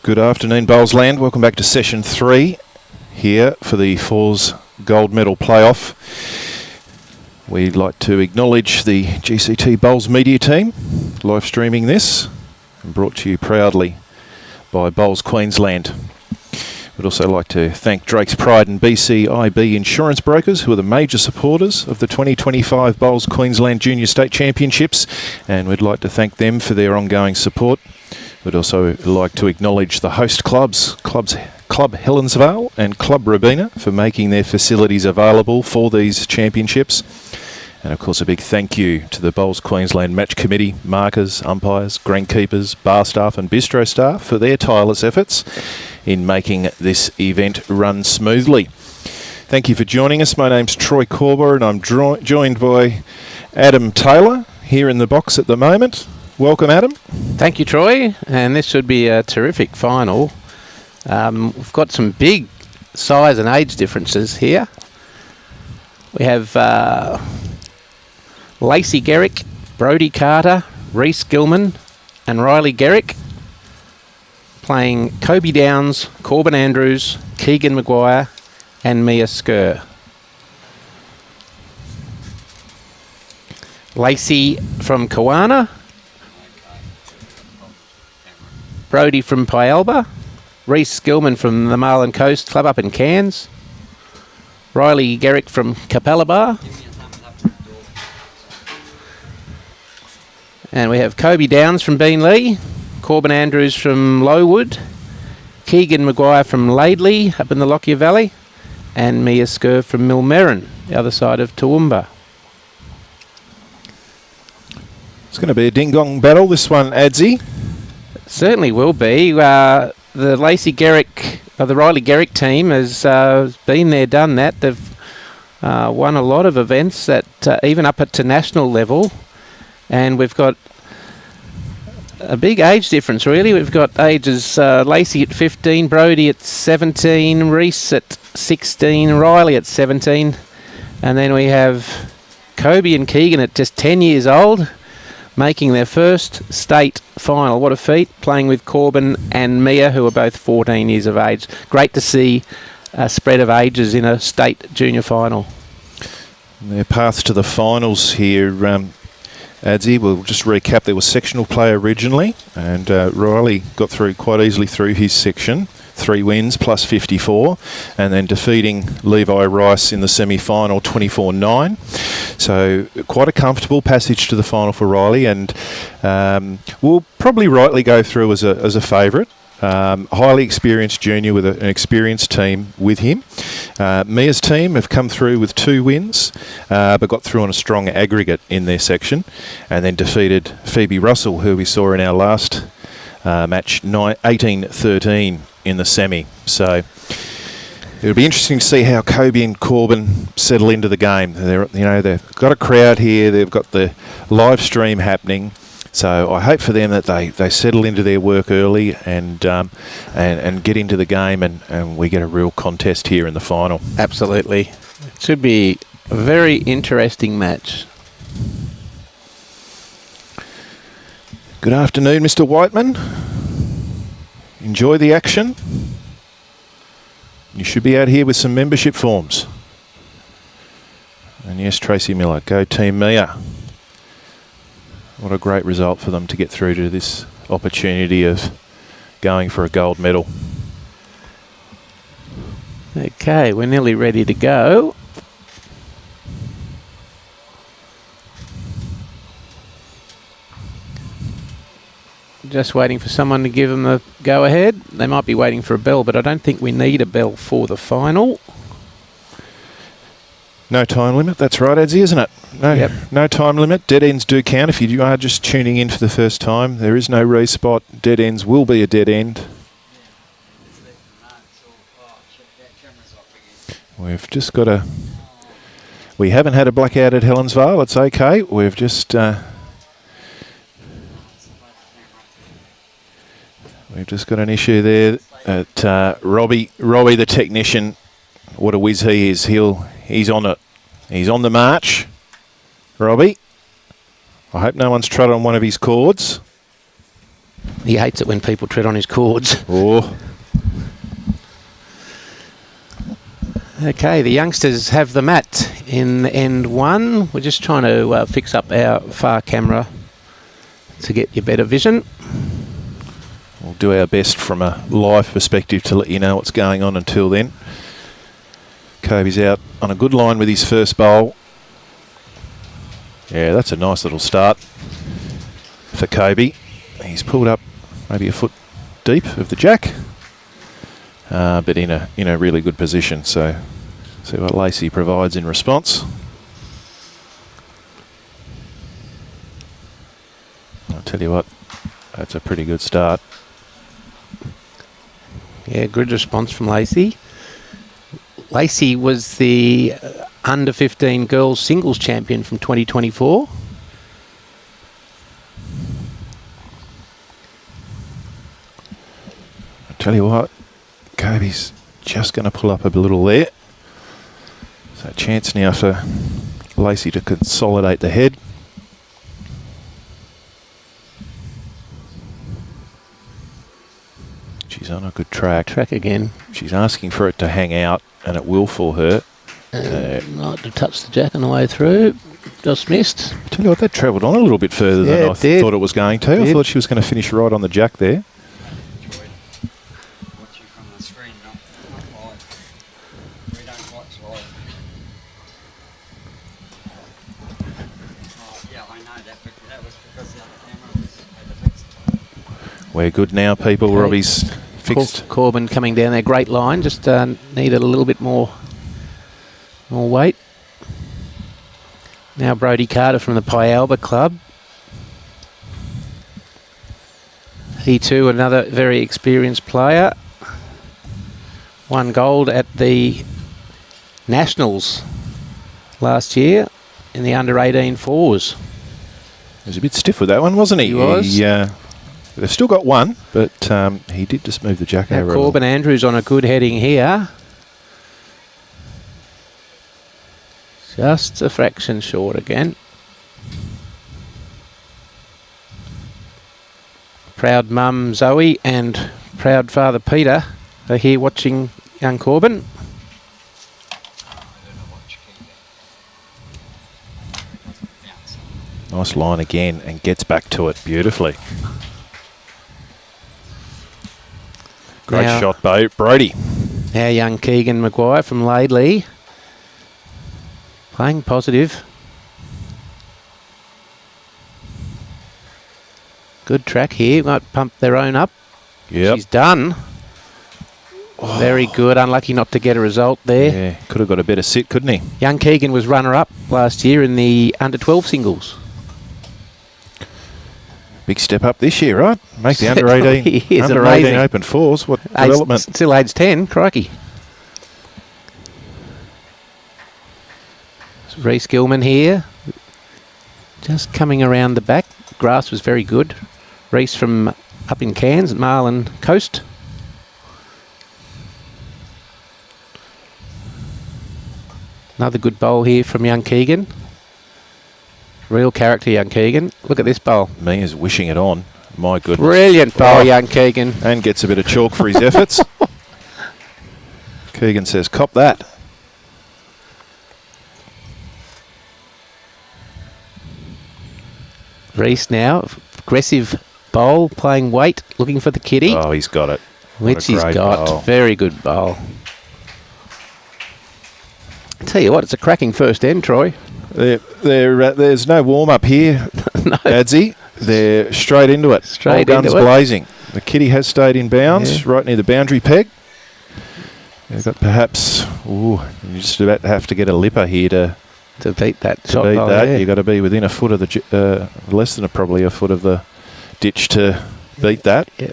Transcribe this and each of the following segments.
Good afternoon, Bowlsland. Welcome back to session 3 here for the Fours Gold Medal Playoff. We'd like to acknowledge the GCT Bowls media team live streaming this and brought to you proudly by Bowls Queensland. We'd also like to thank Drake's Pride and BCIB insurance brokers, who are the major supporters of the 2025 Bowls Queensland Junior State Championships, and we'd like to thank them for their ongoing support. We'd also like to acknowledge the host clubs, Club Helensvale and Club Robina, for making their facilities available for these championships. And of course a big thank you to the Bowls Queensland Match Committee, markers, umpires, greenkeepers, bar staff and bistro staff for their tireless efforts in making this event run smoothly. Thank you for joining us. My name's Troy Corber and I'm joined by Adam Taylor here in the box at the moment. Welcome, Adam. Thank you, Troy. And this should be a terrific final. We've got some big size and age differences here. We have Lacey Gerick, Brody Carter, Rhys Gillman and Riley Garrick playing Koby Downs, Corbyn Andrews, Keegan McGuire and Mia Scurr. Lacey from Kawana, Brody from Pyalba, Rhys Gillman from the Marlin Coast Club up in Cairns, Riley Garrick from Capalabar, and we have Koby Downs from Beenleigh, Corbyn Andrews from Lowood, Keegan McGuire from Laidley up in the Lockyer Valley, and Mia Scurr from Millmerran, the other side of Toowoomba. It's going to be a ding-dong battle, this one, Adzi. Certainly will be. The Lacey Gerick, the Riley Garrick team has been there, done that. They've won a lot of events that even up to national level, and we've got a big age difference really. We've got ages Lacey at 15, Brody at 17, Rhys at 16, Riley at 17, and then we have Koby and Keegan at just 10 years old, making their first state final. What a feat, playing with Corbyn and Mia, who are both 14 years of age. Great to see a spread of ages in a state junior final. Their paths to the finals here, Adzi, we'll just recap. There was sectional play originally, and Riley got through quite easily through his section. 3 wins plus 54, and then defeating Levi Rice in the semi-final 24-9. So quite a comfortable passage to the final for Riley, and will probably rightly go through as a favourite. Highly experienced junior with an experienced team with him. Mia's team have come through with 2 wins, but got through on a strong aggregate in their section, and then defeated Phoebe Russell, who we saw in our last match 18-13 in the semi. So it'll be interesting to see how Koby and Corbyn settle into the game. They've got a crowd here. They've got the live stream happening. So I hope for them that they settle into their work early and get into the game and we get a real contest here in the final. Absolutely. It should be a very interesting match. Good afternoon, Mr. Whiteman. Enjoy the action. You should be out here with some membership forms. And yes, Tracy Miller, go Team Mia. What a great result for them to get through to this opportunity of going for a gold medal. Okay, we're nearly ready to go. Just waiting for someone to give them a go-ahead. They might be waiting for a bell, but I don't think we need a bell for the final. No time limit, that's right, Adzi, isn't it? No time limit. Dead ends do count if you are just tuning in for the first time. There is no respot. Dead ends will be a dead end. We've just got we haven't had a blackout at Helensvale, it's okay. We've just... We've just got an issue there at Robbie the technician. What a whiz he is. He's on it. He's on the march. Robbie. I hope no one's trod on one of his cords. He hates it when people tread on his cords. Oh, Okay, the youngsters have the mat in end one. We're just trying to fix up our far camera to get you better vision. we'll do our best from a live perspective to let you know what's going on until then. Koby's out on a good line with his first bowl. Yeah, that's a nice little start for Koby. He's pulled up maybe a foot deep of the jack, but in a really good position. So see what Lacey provides in response. I'll tell you what, that's a pretty good start. Yeah, good response from Lacey. Lacey was the under 15 girls singles champion from 2024. I'll tell you what, Koby's just going to pull up a little there. So a chance now for Lacey to consolidate the head. She's on a good track. Track again. She's asking for it to hang out, and it will for her. Not to touch the jack on the way through. Just missed. Tell you what, that travelled on a little bit further than I thought it was going to. I thought she was going to finish right on the jack there. Watching from the screen, not live. We don't watch live. Oh, yeah, I know that, but that was because the other camera was overfixed. We're good now, people. Okay. Robbie's fixed. Corbyn coming down there. Great line. Just needed a little bit more weight. Now Brody Carter from the Pyalba Club. He too, another very experienced player. Won gold at the Nationals last year in the under-18 fours. He was a bit stiff with that one, wasn't he? He was. They've still got one, but he did just move the jack Now over. Corbyn Andrews on a good heading here. Just a fraction short again. Proud mum Zoe and proud father Peter are here watching young Corbyn. Nice line again, and gets back to it beautifully. Great Now- shot, Brody. Now young Keegan McGuire from Laidley. Playing positive. Good track here. Might pump their own up. Yep. She's done. Very good. Unlucky not to get a result there. Yeah, could have got a better sit, couldn't he? Young Keegan was runner-up last year in the under-12 singles. Big step up this year, right? Make the under 18, He is under amazing. 18 open fours. What development? Still age 10. Crikey. Rhys Gillman here. Just coming around the back. Grass was very good. Rhys from up in Cairns at Marlin Coast. Another good bowl here from young Keegan. Real character, young Keegan. Look at this bowl. Mia's wishing it on. My goodness. Brilliant bowl, young Keegan. And gets a bit of chalk for his efforts. Keegan says, cop that. Rhys now, aggressive bowl, playing weight, looking for the kitty, Oh, he's got it. What which a he's great got. bowl. Very good bowl. I tell you what, it's a cracking first end, Troy. There's no warm-up here, No. Adsy. They're straight into it. Straight All guns into it. blazing. The kitty has stayed in bounds, Yeah. right near the boundary peg. You've got perhaps, you're just about to have to get a lipper here to beat that shot beat bowl, that. yeah. You've got to be within a foot of the, less than probably a foot of the ditch to beat that. Yeah.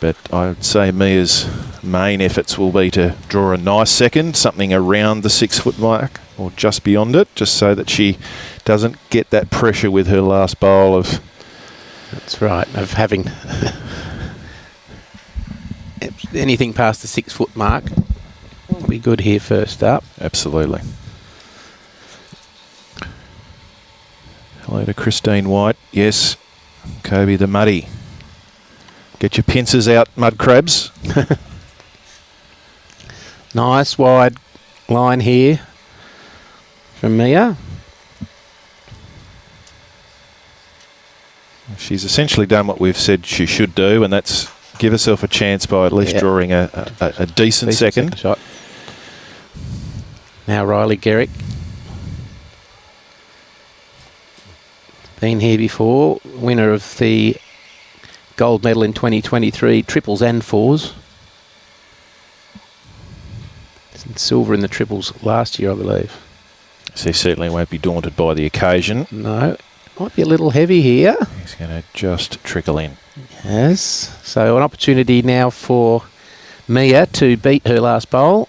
But I would say Mia's main efforts will be to draw a nice second, something around the 6 foot mark or just beyond it, just so that she doesn't get that pressure with her last bowl of. That's right, of having anything past the 6 foot mark will be good here first up. Absolutely. Hello to Christine White. Yes, Koby the Muddy. Get your pincers out, mud crabs. Nice wide line here from Mia. She's essentially done what we've said she should do, and that's give herself a chance by at least drawing a decent second shot. Now Riley Gerick. Been here before, winner of the gold medal in 2023, triples and fours. Silver in the triples last year, I believe. So he certainly won't be daunted by the occasion. No, might be a little heavy here. He's going to just trickle in. Yes, so an opportunity now for Mia to beat her last bowl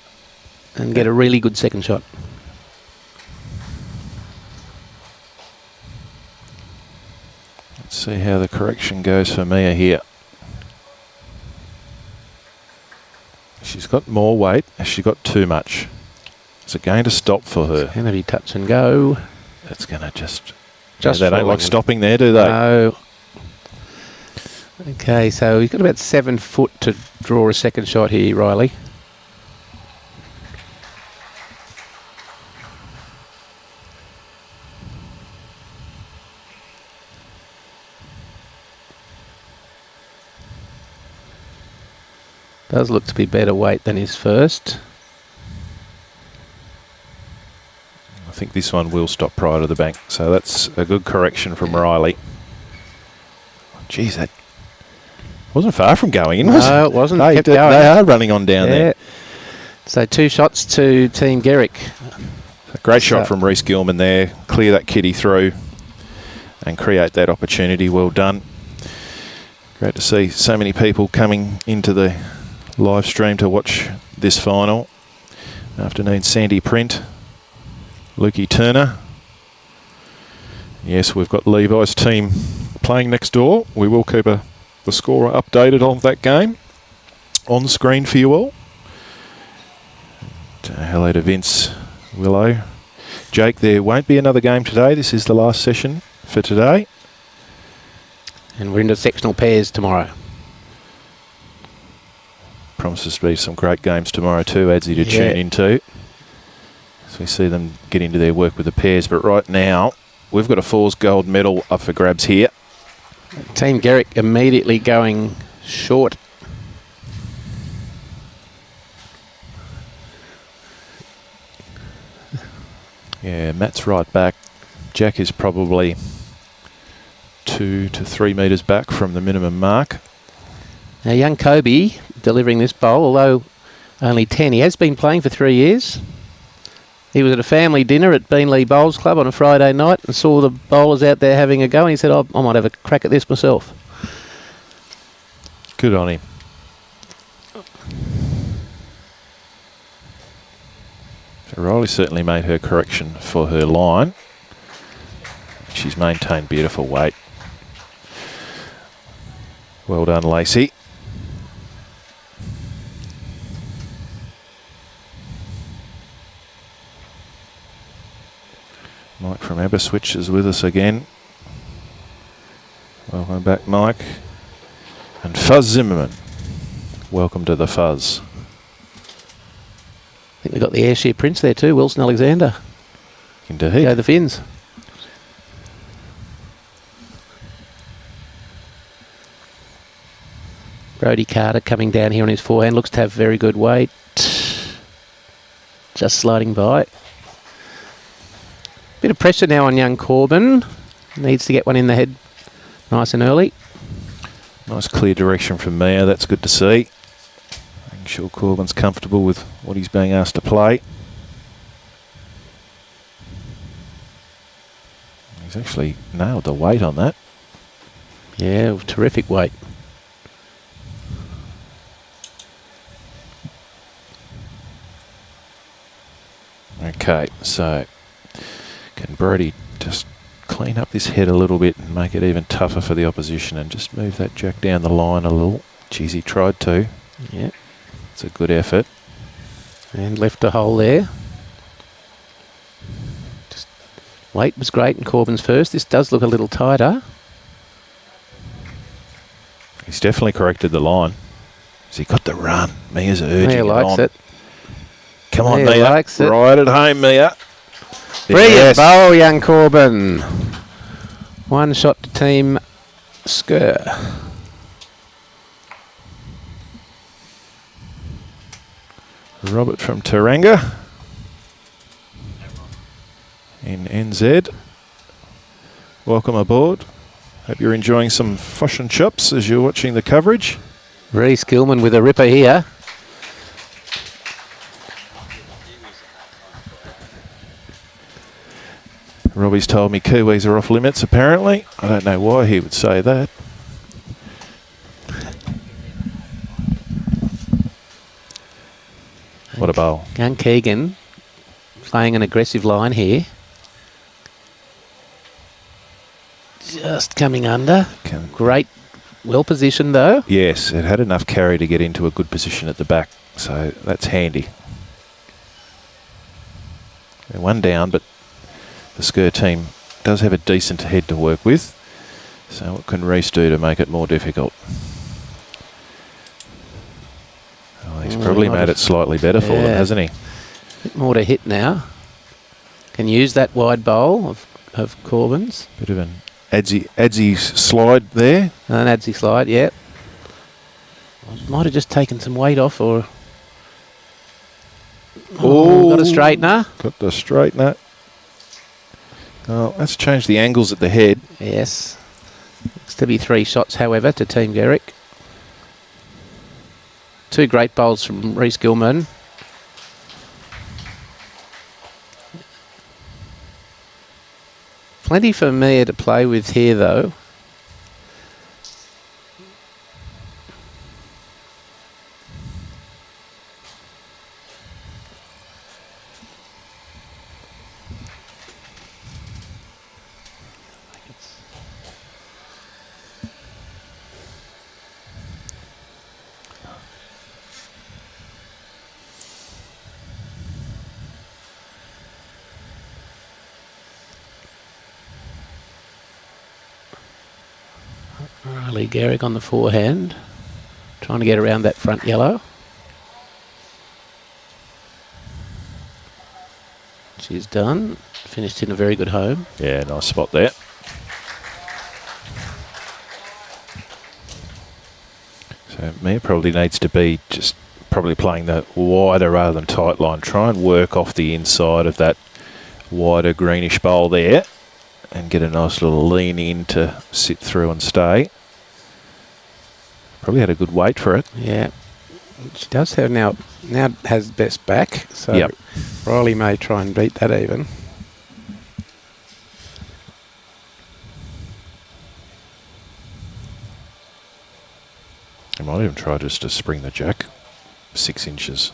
and get a really good second shot. Let's see how the correction goes for Mia here. She's got more weight. Has she got too much? Is it going to stop for her? It's going to be touch and go. It's going to just Just they don't falling. like stopping there, do they? No. Okay, so he's got about 7 foot to draw a second shot here, Riley. Does look to be better weight than his first. I think this one will stop prior to the bank, so that's a good correction from Riley. Geez, that wasn't far from going in, was it? No, it wasn't. They, Kept they going. are running on down there. So 2 shots to Team Gerick. A great shot from Rhys Gillman there. Clear that kitty through and create that opportunity. Well done. Great to see so many people coming into the live stream to watch this final. Afternoon, Sandy Print, Lukey Turner. Yes, we've got Levi's team playing next door. We will keep the scorer updated on that game on screen for you all. Hello to Vince, Willow. Jake, there won't be another game today. This is the last session for today. And we're into sectional pairs tomorrow. Promises to be some great games tomorrow too, Adsy, to tune into. So we see them get into their work with the pairs. But right now, we've got a fours gold medal up for grabs here. Team Gerick immediately going short. Yeah, Matt's right back. Jack is probably 2 to 3 metres back from the minimum mark. Now young Koby delivering this bowl, although only 10. He has been playing for 3 years. He was at a family dinner at Beanley Bowls Club on a Friday night and saw the bowlers out there having a go, and he said, I might have a crack at this myself. Good on him. So Riley certainly made her correction for her line. She's maintained beautiful weight. Well done, Lacey. Mike from Aberswitch is with us again. Welcome back, Mike. And Fuzz Zimmerman. Welcome to the Fuzz. I think we've got the Ayrshire Prince there too, Wilson Alexander. Indeed. Go the Finns. Brody Carter coming down here on his forehand. Looks to have very good weight. Just sliding by. Bit of pressure now on young Corbyn. Needs to get one in the head nice and early. Nice clear direction from Mia. That's good to see. Making sure Corbyn's comfortable with what he's being asked to play. He's actually nailed the weight on that. Yeah, terrific weight. Okay, so can Brody just clean up this head a little bit and make it even tougher for the opposition and just move that jack down the line a little? Geez, he tried to. Yeah. It's a good effort. And left a hole there. Just weight was great in Corbyn's first. This does look a little tighter. He's definitely corrected the line. Has he got the run? Mia's urging Mia it likes on. it. Come on, Mia Mia. likes it. Right at home, Mia. Brilliant Yes. bowl, young Corbyn. One shot to team Scurr. Robert from Tauranga in NZ. Welcome aboard. Hope you're enjoying some fish and chips as you're watching the coverage. Rhys Gillman with a ripper here. Robbie's told me Kiwis are off limits, apparently. I don't know why he would say that. What a bowl. Young Keegan playing an aggressive line here. Just coming under. Great, well positioned though. Yes, it had enough carry to get into a good position at the back, so that's handy. They're one down, but the Scurr team does have a decent head to work with. So what can Rhys do to make it more difficult? Oh, he's probably made it slightly better for them, hasn't he? Bit more to hit now. Can use that wide bowl of Corbyn's. Bit of an Adzi slide there. An Adzi slide, yeah. Might have just taken some weight off or... Oh, got a straightener. Got the straightener. Oh, let's change the angles at the head. Yes. Looks to be 3 shots, however, to Team Gerick. 2 great bowls from Rhys Gillman. Plenty for Mia to play with here, though. Garrick on the forehand, trying to get around that front yellow. She's done. Finished in a very good home. Yeah, nice spot there. So Mia probably needs to be just probably playing the wider rather than tight line. Try and work off the inside of that wider greenish bowl there and get a nice little lean in to sit through and stay. Probably had a good weight for it. Yeah. She does have now has best back, so Riley may try and beat that even. I might even try just to spring the jack 6 inches.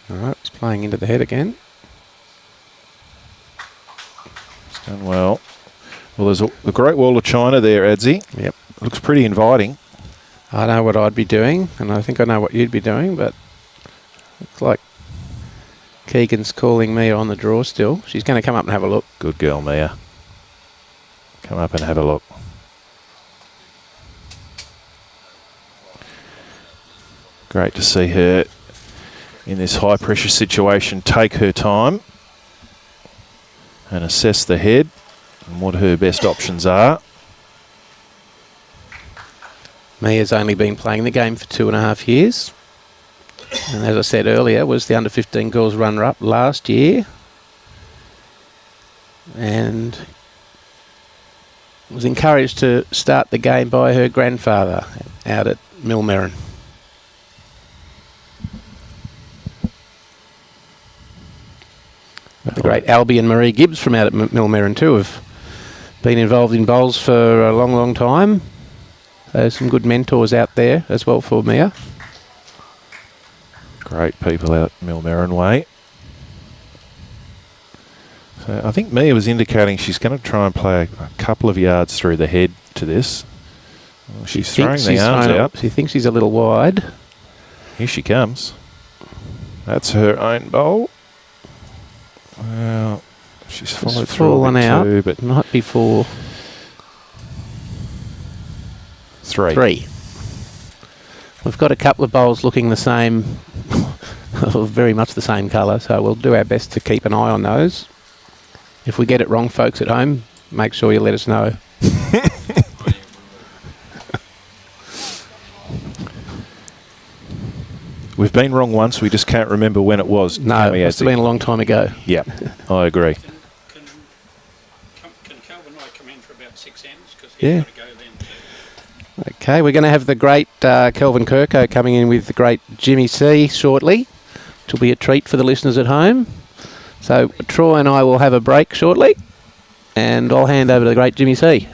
All right, it's playing into the head again. It's done well. Well, there's a great wall of china there, Adzi. Yep. Looks pretty inviting. I know what I'd be doing, and I think I know what you'd be doing, but looks like Keegan's calling Mia on the draw still. She's going to come up and have a look. Good girl, Mia. Come up and have a look. Great to see her in this high pressure situation take her time and assess the head and what her best options are. Mia's only been playing the game for 2.5 years. And as I said earlier, was the under-15 girls runner-up last year. And was encouraged to start the game by her grandfather out at Millmerran. The great Albie and Marie Gibbs from out at Millmerran too have been involved in bowls for a long, long time. There's some good mentors out there as well for Mia. Great people out Millmerran way. So I think Mia was indicating she's going to try and play a couple of yards through the head to this. Well, she's throwing the arms out. She thinks she's a little wide. Here she comes. That's her own bowl. Well, She's followed It's through fallen a bit out. too, but Might be for three. We've got a couple of bowls looking the same, very much the same colour, so we'll do our best to keep an eye on those. If we get it wrong, folks at home, make sure you let us know. We've been wrong once, we just can't remember when it was. No, it must have been a long time ago. Yeah, I agree. Can Kelvin and I come in for about 6 ends? Because Yeah. he's got to go then too. Okay, we're going to have the great Kelvin Kirko coming in with the great Jimmy C shortly, which will be a treat for the listeners at home. So Troy and I will have a break shortly, and I'll hand over to the great Jimmy C.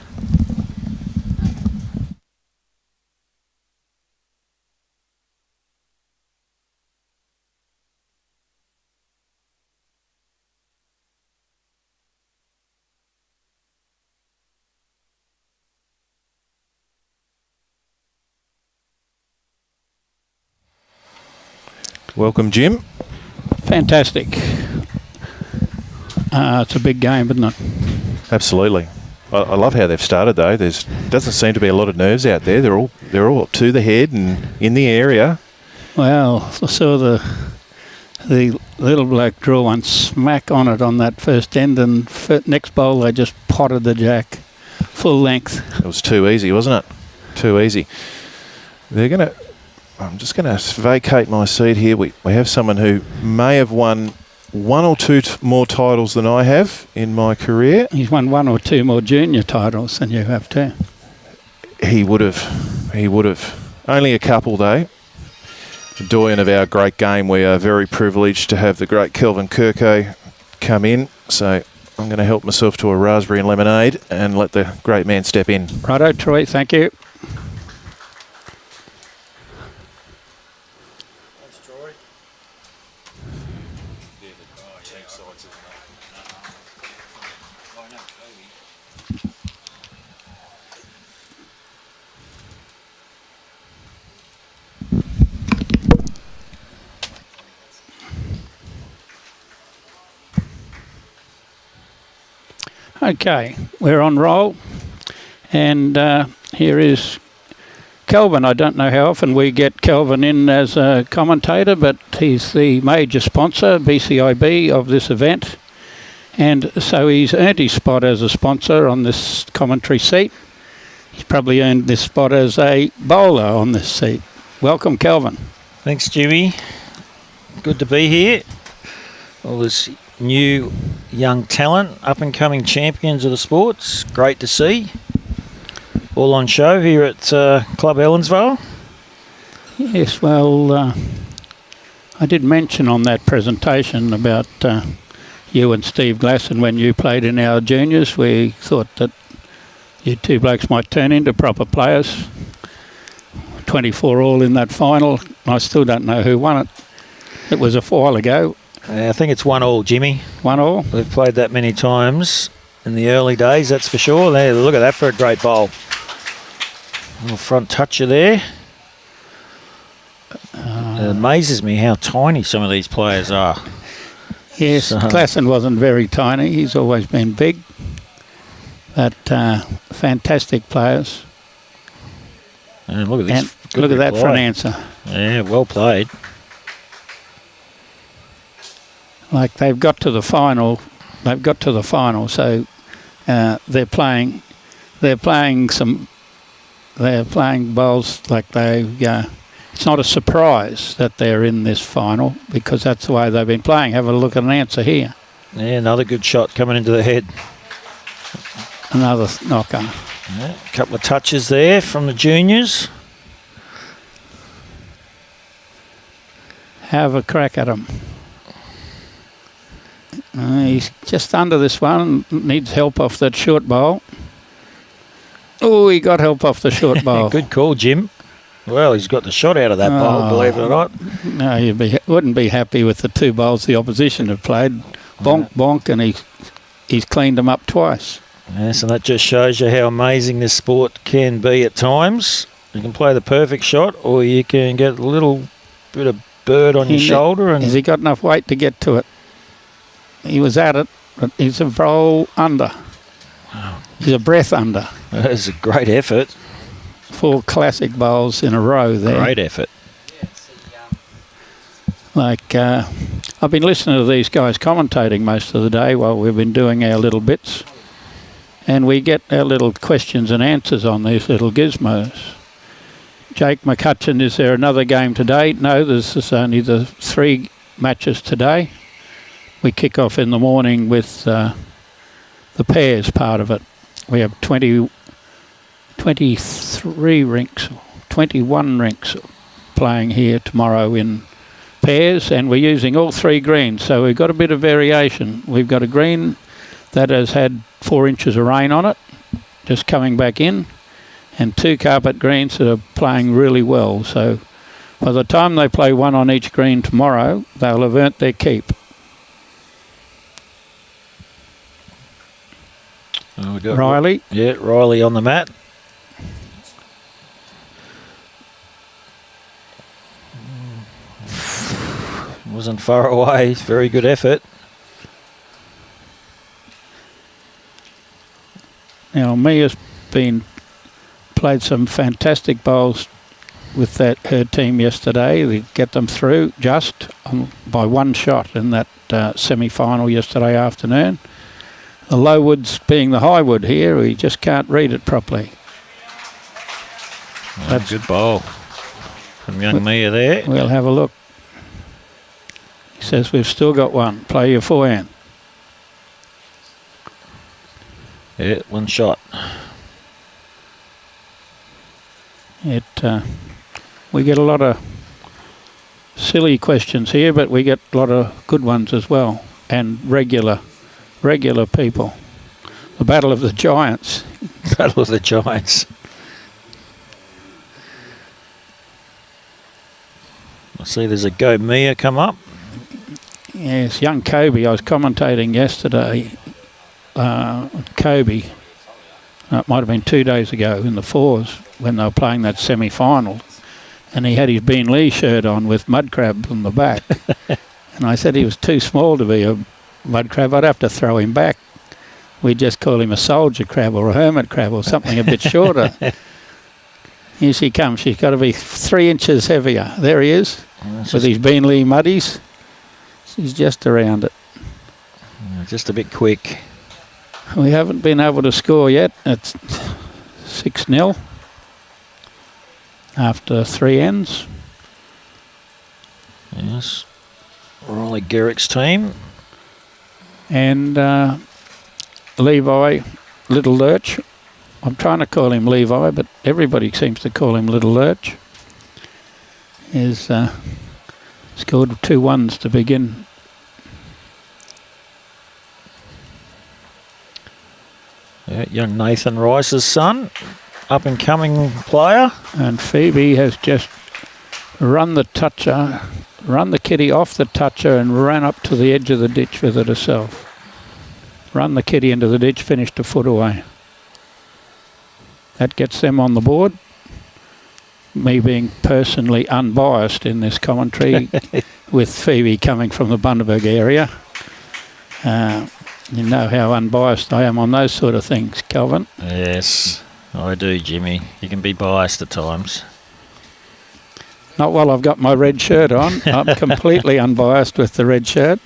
Welcome, Jim. Fantastic. It's a big game, isn't it? Absolutely. I love how they've started though. There's doesn't seem to be a lot of nerves out there. They're all up to the head and in the area. Well, I saw the little bloke draw one smack on it on that first end, and next bowl they just potted the jack full length. It was too easy, wasn't it? Too easy. I'm just going to vacate my seat here. We have someone who may have won one or two more titles than I have in my career. He's won one or two more junior titles than you have too. He would have. Only a couple though. The doyen of our great game, we are very privileged to have the great Kelvin Kirko come in. So I'm going to help myself to a raspberry and lemonade and let the great man step in. Righto, Troy, thank you. Thanks, Troy. Okay, we're on roll, and here is Kelvin. I don't know how often we get Kelvin in as a commentator, but he's the major sponsor, BCIB, of this event, and so he's earned his spot as a sponsor on this commentary seat. He's probably earned this spot as a bowler on this seat. Welcome, Kelvin. Thanks, Jimmy. Good to be here. All this new young talent, up-and-coming champions of the sports. Great to see. All on show here at Club Helensvale. Yes, well, I did mention on that presentation about you and Steve Glasson when you played in our juniors. We thought that you two blokes might turn into proper players. 24 all in that final. I still don't know who won it. It was a while ago. I think it's 1-1, Jimmy. 1-1. We've played that many times in the early days, that's for sure. There, look at that for a great bowl. Little front toucher there. It amazes me how tiny some of these players are. Yes, So- Glasson wasn't very tiny. He's always been big. But fantastic players. And look at this. And Good look at that for an reply. answer. Yeah, well played. Like they've got to the final. They've got to the final, so they're playing bowls like it's not a surprise that they're in this final because that's the way they've been playing. Have a look at an answer here. Yeah, another good shot coming into the head. Another knocker. Yeah, a couple of touches there from the juniors. Have a crack at him. He's just under this one. Needs help off that short bowl. Oh, he got help off the short bowl. Good call, Jim. Well, he's got the shot out of that bowl, believe it or not. No, wouldn't be happy with the two bowls the opposition have played. Bonk, bonk, and he's cleaned them up twice. Yes, and that just shows you how amazing this sport can be at times. You can play the perfect shot, or you can get a little bit of bird on your shoulder. And Has he got enough weight to get to it? He was at it. but he's a roll under. He's a breath under. That is a great effort. 4 classic bowls in a row there. Great effort. Like, I've been listening to these guys commentating most of the day while we've been doing our little bits. And we get our little questions and answers on these little gizmos. Jake McCutcheon, is there another game today? No, there's only the 3 matches today. We kick off in the morning with the pairs part of it. We have 23 rinks, 21 rinks playing here tomorrow in pairs, and we're using all 3 greens, so we've got a bit of variation. We've got a green that has had 4 inches of rain on it, just coming back in, and 2 carpet greens that are playing really well. So by the time they play 1 on each green tomorrow, they'll have earned their keep. Oh, we got Riley. Yeah, Riley on the mat. Wasn't far away. Very good effort. Now, Mia's played some fantastic bowls with her team yesterday. They get them through just by 1 shot in that semi-final yesterday afternoon. The low wood's being the high wood here. We just can't read it properly. That's a good bowl from young Mia there. We'll have a look. He says we've still got 1. Play your forehand. Yeah, 1 shot. We get a lot of silly questions here, but we get a lot of good ones as well, and regular people. The Battle of the Giants. Battle of the Giants. I see there's a Go Mia come up. Yes, young Koby. I was commentating yesterday. Koby. It might have been 2 days ago in the 4s when they were playing that semi-final, and he had his Bean Lee shirt on with mud crab on the back. And I said he was too small to be a mud crab. I'd have to throw him back. We'd just call him a soldier crab or a hermit crab or something a bit shorter. Here she comes. She's got to be 3 inches heavier. There he is with his Bean Lee muddies. She's just around it. Just a bit quick. We haven't been able to score yet. It's 6-0 after 3 ends. Yes. Riley Garrick's team. And Levi, Little Lurch. I'm trying to call him Levi, but everybody seems to call him Little Lurch. Is scored 2 1s to begin. Yeah, young Nathan Rice's son, up and coming player. And Phoebe has just run the kitty off the toucher and ran up to the edge of the ditch with it herself. Run the kitty into the ditch, finished a foot away. That gets them on the board. Me being personally unbiased in this commentary with Phoebe coming from the Bundaberg area. You know how unbiased I am on those sort of things, Kelvin. Yes, I do, Jimmy. You can be biased at times. Not while I've got my red shirt on. I'm completely unbiased with the red shirt.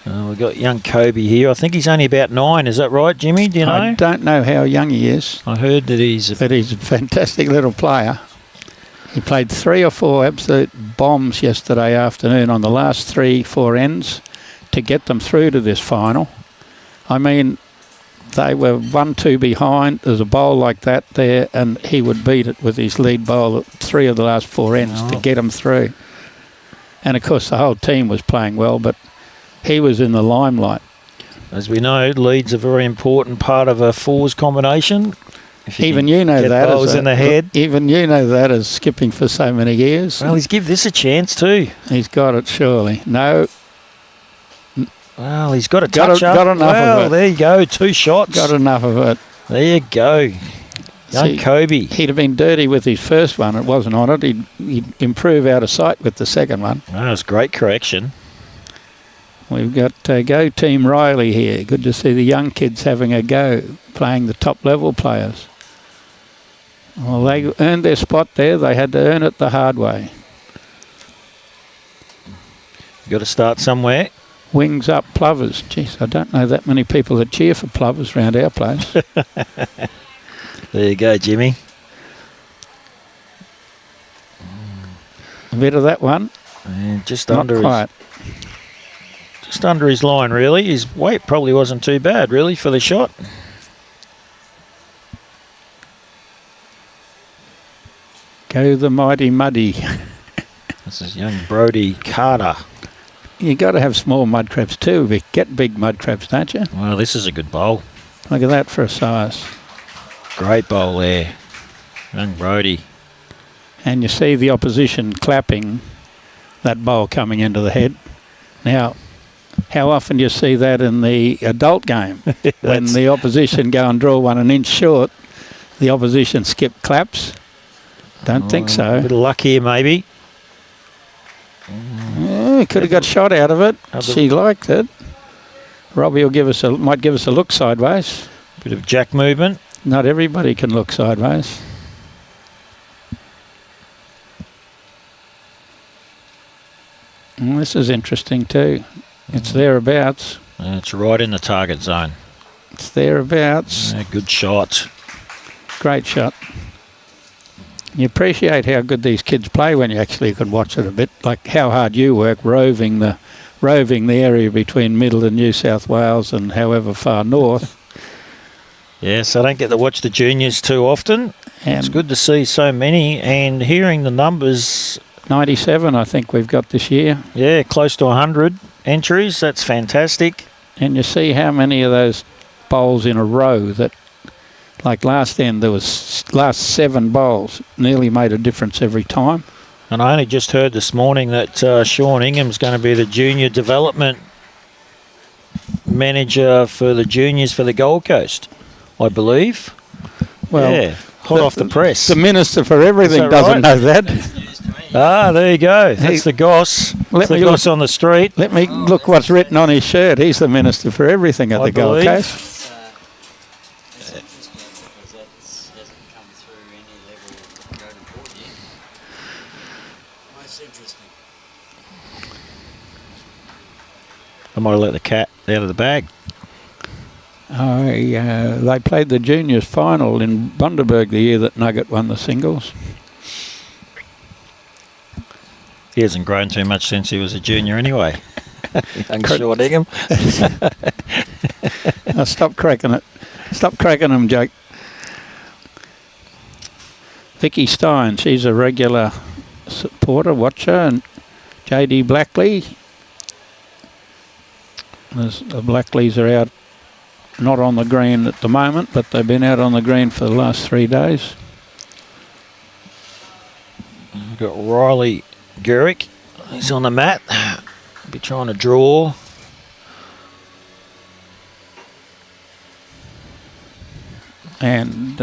We've got young Koby here. I think he's only about 9. Is that right, Jimmy? Do you know? I don't know how young he is. I heard that he's a fantastic little player. He played 3 or 4 absolute bombs yesterday afternoon on the last 3-4 ends to get them through to this final. I mean, they were 1-2 behind. There's a bowl like that there, and he would beat it with his lead bowl at 3 of the last 4 ends to get them through. And, of course, the whole team was playing well, but he was in the limelight. As we know, lead's a very important part of a 4s combination. Even you know that. Bowls in the head. Even you know that as skipping for so many years. Well, he's give this a chance too. He's got it, surely. No. Well, he's got a touch up. Got enough of it. There you go, 2 shots. Got enough of it. There you go. Young Koby. He'd have been dirty with his first one. It wasn't on it. He'd improve out of sight with the second one. That was great correction. We've got Go Team Riley here. Good to see the young kids having a go, playing the top level players. Well, they earned their spot there. They had to earn it the hard way. Got to start somewhere. Wings up, Plovers. Jeez, I don't know that many people that cheer for Plovers round our place. There you go, Jimmy. A bit of that one. And just Not under quite. just under his line, really. His weight probably wasn't too bad, really, for the shot. Go the mighty muddy. This is young Brody Carter. You got to have small mud crabs too. But get big mud crabs, don't you? Well, this is a good bowl. Look at that for a size. Great bowl there. Young Brody. And you see the opposition clapping that bowl coming into the head. Now, how often do you see that in the adult game? When the opposition go and draw one an inch short, the opposition skip claps? Don't think A so. bit of luck here, maybe. Could have got shot out of it. She liked it. Robbie will might give us a look sideways. Bit of jack movement. Not everybody can look sideways. This is interesting too. It's thereabouts. It's right in the target zone. It's thereabouts. Yeah, good shot. Great shot. You appreciate how good these kids play when you actually can watch it a bit, like how hard you work roving the area between Middle and New South Wales and however far north. Yes, I don't get to watch the juniors too often. And It's good to see so many and hearing the numbers. 97 I think we've got this year. Yeah, close to 100 entries. That's fantastic. And you see how many of those bowls in a row that, like last end, there was last 7 bowls, nearly made a difference every time. And I only just heard this morning that Sean Ingham's going to be the junior development manager for the juniors for the Gold Coast, I believe. Well, yeah, hot off the press. The Minister for Everything Is that doesn't right? know that. Ah, there you go. That's the goss. Let That's the me goss on the street. Let me look what's written on his shirt. He's the Minister for Everything at I the Gold believe. Coast. It's interesting because that hasn't come through any level of go to board yet. Most interesting. I might have let the cat out of the bag. They played the juniors final in Bundaberg the year that Nugget won the singles. He hasn't grown too much since he was a junior anyway. Young Sean Ingham. Stop cracking it. Stop cracking them, Jake. Vicky Stein, she's a regular supporter, watcher, and JD Blackley. The Blackleys are out, not on the green at the moment, but they've been out on the green for the last 3 days. We've got Riley Gerick. He's on the mat. Be trying to draw. And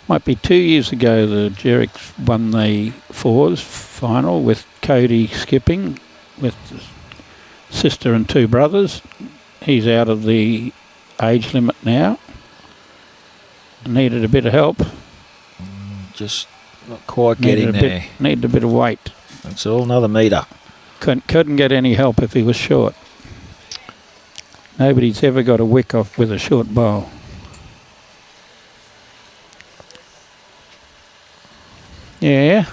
might be 2 years ago the Gerick won the fours final with Cody skipping with sister and 2 brothers. He's out of the age limit now. Needed a bit of help. Just not quite getting there. Needed a bit of weight. That's all. Another metre. Couldn't get any help if he was short. Nobody's ever got a wick off with a short bowl. Yeah,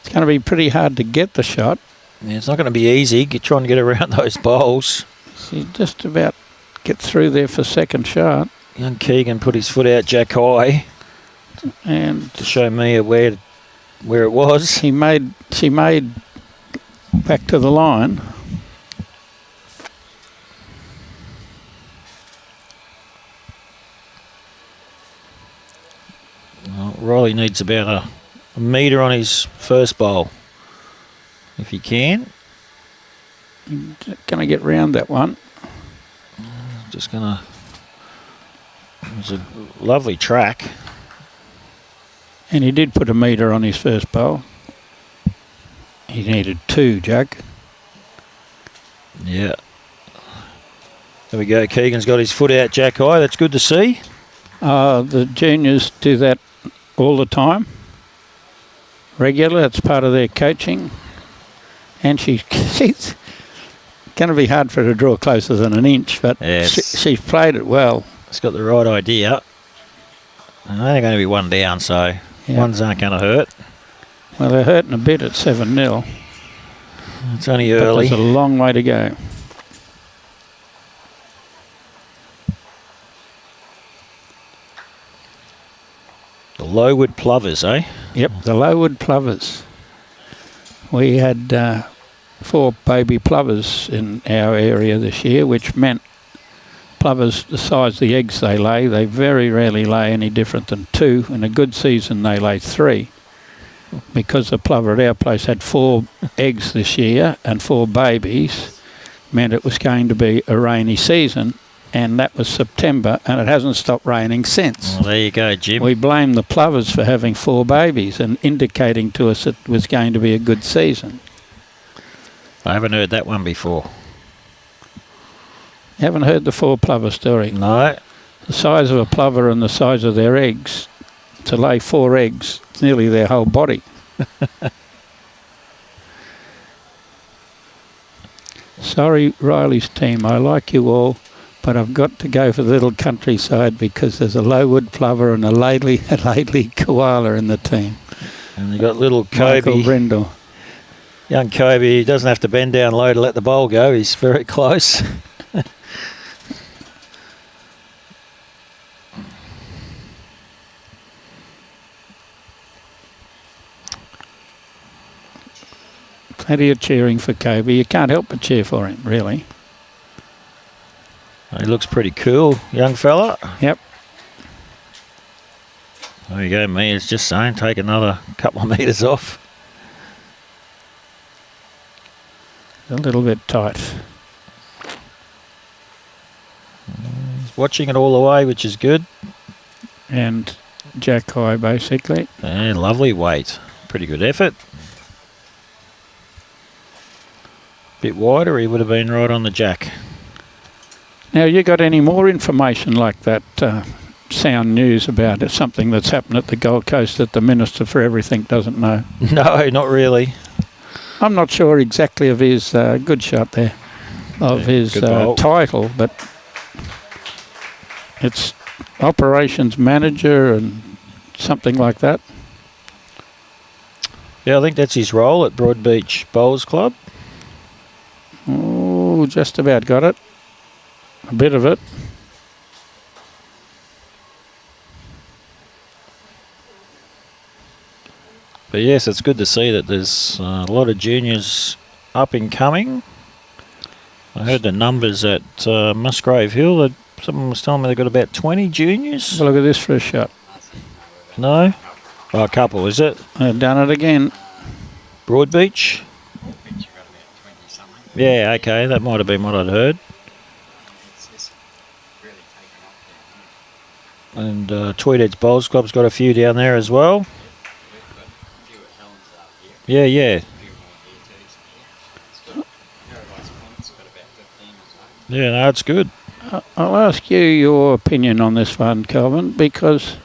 it's going to be pretty hard to get the shot. Yeah, it's not going to be easy trying to get around those bowls. He just about get through there for second shot. Young Keegan put his foot out jack high And to show me where it was. she made back to the line. Well, Riley needs about a metre on his first bowl, if he can. Going to get round that one. Just going to... It was a lovely track. And he did put a metre on his first bowl. He needed 2, Jack. Yeah. There we go. Keegan's got his foot out jack high. That's good to see. The juniors do that all the time. Regular. It's part of their coaching. And she's going to be hard for her to draw closer than an inch, but yes. she's played it well. It's got the right idea. And they're going to be one down, so ones aren't going to hurt. Well, they're hurting a bit at 7-0. It's only early. But there's a long way to go. The Lowood Plovers, eh? Yep, the Lowood Plovers. We had 4 baby plovers in our area this year, which meant plovers, the size of the eggs they lay, they very rarely lay any different than 2. In a good season, they lay 3. Because the plover at our place had 4 eggs this year and 4 babies, meant it was going to be a rainy season, and that was September, and it hasn't stopped raining since. Well, there you go, Jim. We blame the plovers for having 4 babies and indicating to us it was going to be a good season. I haven't heard that one before. You haven't heard the 4 plover story? No. The size of a plover and the size of their eggs, to lay 4 eggs, it's nearly their whole body. Sorry, Riley's team, I like you all, but I've got to go for the little countryside because there's a Lowood plover and a Laidley koala in the team. And they got little Michael Koby. Brindle. Young Koby, he doesn't have to bend down low to let the bowl go. He's very close. Plenty of cheering for Koby. You can't help but cheer for him, really. He looks pretty cool, young fella. Yep. There you go, me. It's just saying, take another couple of metres off. A little bit tight. He's watching it all the way, which is good. And jack high, basically. Yeah, lovely weight. Pretty good effort. Bit wider, he would have been right on the jack. Now, you got any more information like that sound news about it, something that's happened at the Gold Coast that the Minister for Everything doesn't know? No, not really. I'm not sure exactly of his good shot there, of his title, but it's operations manager and something like that. Yeah, I think that's his role at Broadbeach Bowls Club. Oh, just about got it. A bit of it. But yes, it's good to see that there's a lot of juniors up and coming. I heard the numbers at Musgrave Hill. That someone was telling me they've got about 20 juniors. Well, look at this for a shot. No? Oh, a couple, is it? They've done it again. Broadbeach? Yeah, okay, that might have been what I'd heard. And Tweedheads Bowls Club's got a few down there as well. Yeah, yeah. Yeah, no, it's good. I'll ask you your opinion on this one, Calvin, because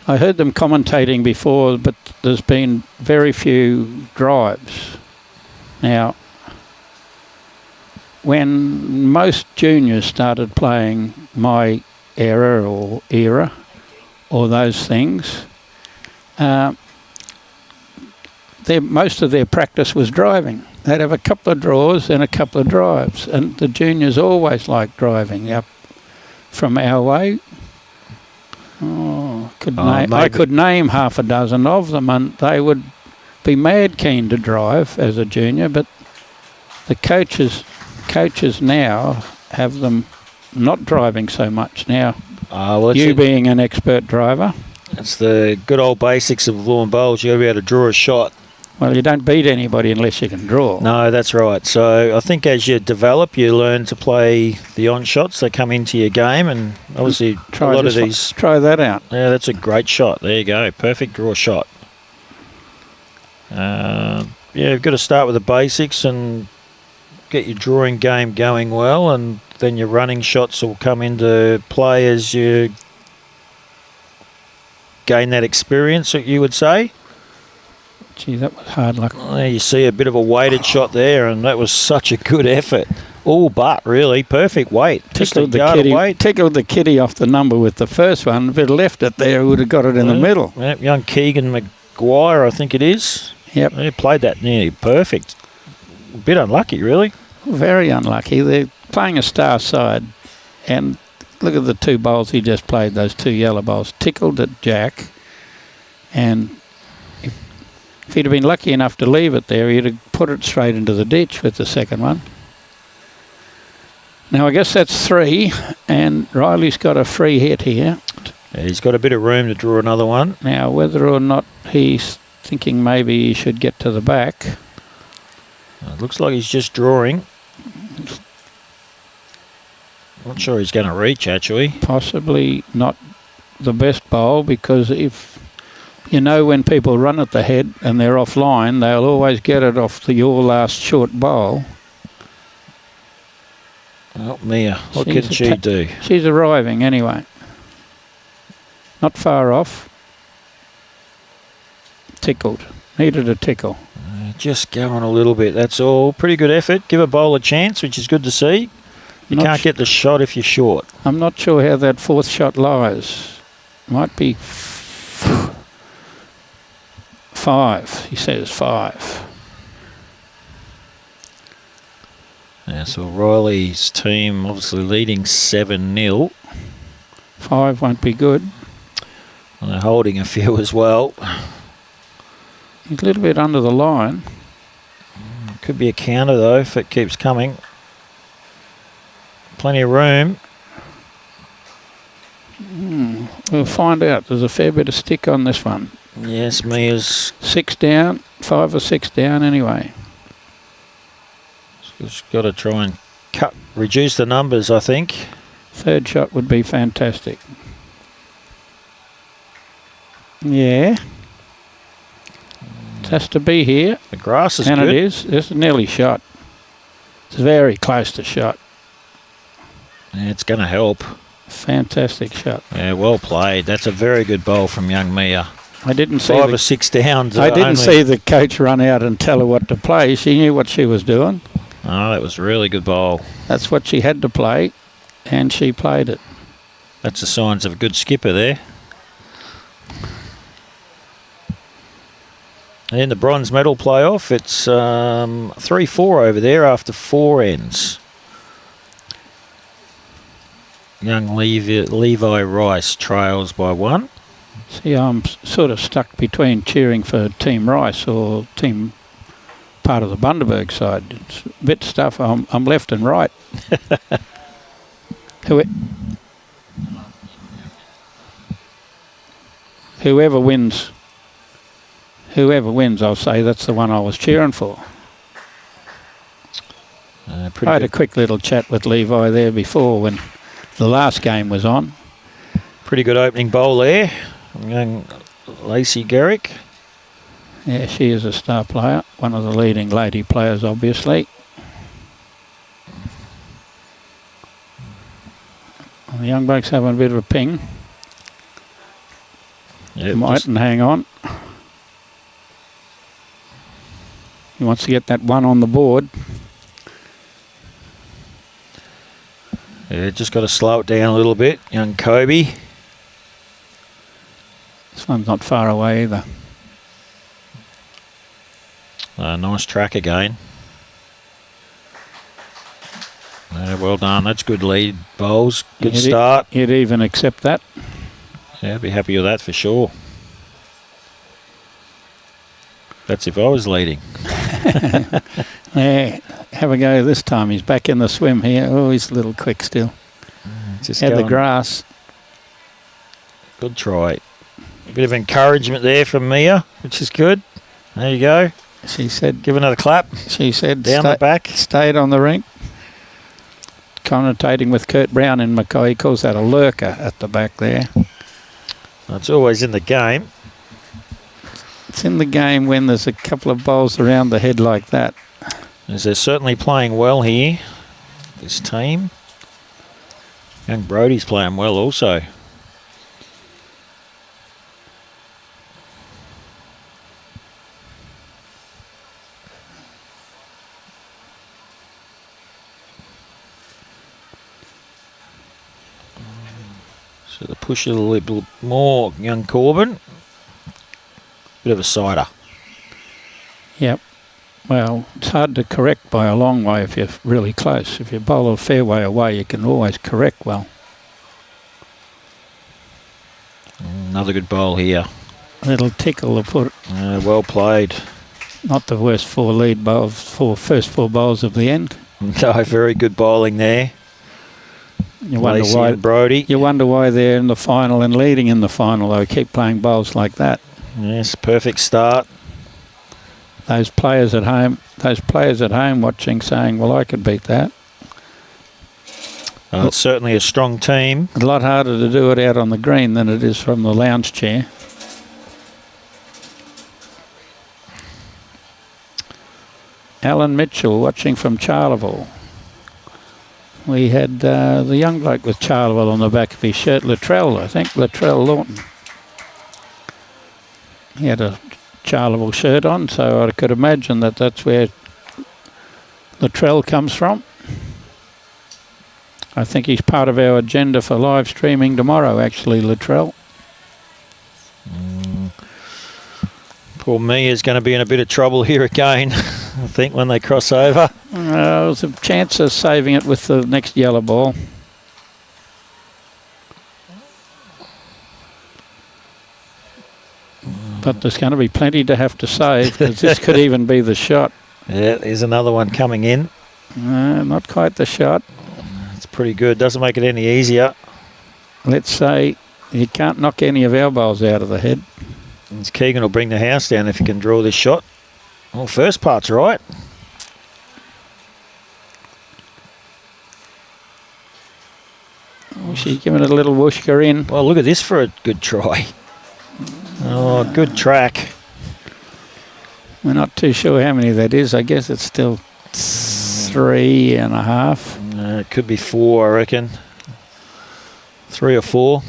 I heard them commentating before, but there's been very few drives. Now, when most juniors started playing my era or those things, most of their practice was driving. They'd have a couple of draws and a couple of drives, and the juniors always liked driving up from our way. I could name half a dozen of them, and they would be mad keen to drive as a junior, but the coaches now have them not driving so much now. You being an expert driver. It's the good old basics of lawn bowls. You've got to be able to draw a shot. Well, you don't beat anybody unless you can draw. No, that's right. So I think as you develop, you learn to play the on shots that come into your game, and obviously try that out. Yeah, that's a great shot. There you go. Perfect draw shot. Yeah, you've got to start with the basics, and get your drawing game going well, and then your running shots will come into play as you gain that experience, you would say. Gee, that was hard luck. There you see a bit of a weighted shot there, and that was such a good effort. All but, really. Perfect weight. Tickled the kitty off the number with the first one. If it left it there, it would have got it in the middle. Yep, young Keegan McGuire, I think it is. Yep. He played that nearly perfect. A bit unlucky, really. Very unlucky. They're playing a star side, and look at the 2 bowls he just played, those 2 yellow bowls. Tickled at Jack, and if he'd have been lucky enough to leave it there, he'd have put it straight into the ditch with the second one. Now, I guess that's 3, and Riley's got a free hit here. Yeah, he's got a bit of room to draw another one. Now, whether or not he's thinking maybe he should get to the back. It looks like he's just drawing. Not sure he's going to reach, actually. Possibly not the best bowl, because if you know when people run at the head and they're offline, they'll always get it off your last short bowl. Oh, Mia, what can she do? She's arriving anyway. Not far off. Tickled. Needed a tickle. Just going a little bit, that's all. Pretty good effort. Give a bowl a chance, which is good to see. You can't get the shot if you're short. I'm not sure how that 4th shot lies. Might be 5. He says 5. Yeah, so Riley's team obviously leading 7-0. 5 won't be good. And they're holding a few as well. He's a little bit under the line. Could be a counter though if it keeps coming. Plenty of room. We'll find out. There's a fair bit of stick on this one. Yes, Mia's 6 down, 5 or 6 down anyway. just got to try and reduce the numbers, I think. 3rd shot would be fantastic. Yeah. It has to be here. The grass is and good. And it is. It's nearly shot. It's very close to shot. Yeah, it's going to help. Fantastic shot. Yeah, well played. That's a very good bowl from young Mia. I didn't see 5 or 6 down. I didn't see the coach run out and tell her what to play. She knew what she was doing. Oh, that was a really good bowl. That's what she had to play, and she played it. That's the signs of a good skipper there. And in the bronze medal playoff, it's 3-4 over there after 4 ends. Young Levi Rhys trails by 1. See, I'm sort of stuck between cheering for Team Rice or team part of the Bundaberg side. It's a bit stuff. I'm left and right. Whoever wins, I'll say that's the one I was cheering for. I had a quick little chat with Levi there before when the last game was on. Pretty good opening bowl there. Young Lacey Gerick. Yeah, she is a star player. One of the leading lady players, obviously. And the young bloke's having a bit of a ping. Yep, Mightn't hang on. He wants to get that one on the board. Yeah, just got to slow it down a little bit. Young Koby. This one's not far away either. Nice track again. Well done. That's good lead bowls. Good start. You'd even accept that. Yeah, I'd be happy with that for sure. That's if I was leading. Yeah, have a go this time. He's back in the swim here. Oh, he's a little quick still. Just Had the grass. Good try. A bit of encouragement there from Mia, which is good. There you go. She said, give another clap. She said, down the back. Stayed on the rink. Connotating with Kurt Brown in McGuire. He calls that a lurker at the back there. It's always in the game. It's in the game when there's a couple of bowls around the head like that. As they're certainly playing well here, this team. Young Brody's playing well also. So they push it a little more, young Corbyn. Bit of a cider. Yep. Well, it's hard to correct by a long way if you're really close. If you bowl a fair way away, you can always correct well. Another good bowl here. A little tickle to put. Well played. Not the worst first four bowls of the end. No, very good bowling there. You wonder Lacey why and Brody. You wonder why they're in the final and leading in the final. They keep playing bowls like that. Yes, perfect start. Those players at home watching, saying, "Well, I could beat that." It's certainly a strong team. A lot harder to do it out on the green than it is from the lounge chair. Alan Mitchell watching from Charleville. We had the young bloke with Charleville on the back of his shirt, Latrell, I think, Latrell Lawton. He had a Charleville shirt on, so I could imagine that that's where Latrell comes from. I think he's part of our agenda for live streaming tomorrow, actually, Latrell. Poor me is going to be in a bit of trouble here again, I think, when they cross over. There's a chance of saving it with the next yellow ball. But there's going to be plenty to have to save, because this could even be the shot. Yeah, there's another one coming in. Not quite the shot. It's pretty good. Doesn't make it any easier. Let's say you can't knock any of our bowls out of the head. And Keegan will bring the house down if he can draw this shot. Well, first part's right. She's giving it a little whooshka in. Well, look at this for a good try. Oh, good track. We're not too sure how many that is. I guess it's still 3.5. It could be 4, I reckon. 3 or 4.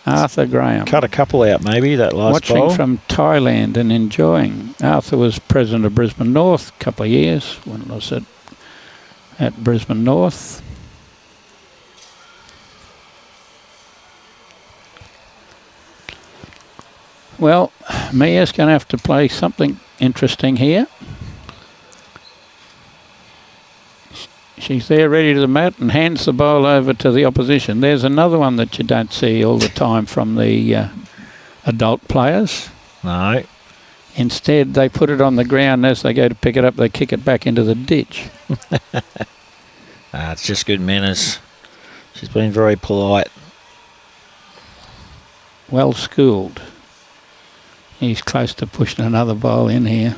Arthur Graham. Cut a couple out, maybe, that last Watching bowl. from Thailand and enjoying. Arthur was president of Brisbane North a couple of years when I was at Brisbane North. Well, Mia's going to have to play something interesting here. She's there ready to the mat and hands the bowl over to the opposition. There's another one that you don't see all the time from the adult players. No. Instead, they put it on the ground. As they go to pick it up, they kick it back into the ditch. It's just good manners. She's been very polite. Well schooled. He's close to pushing another bowl in here.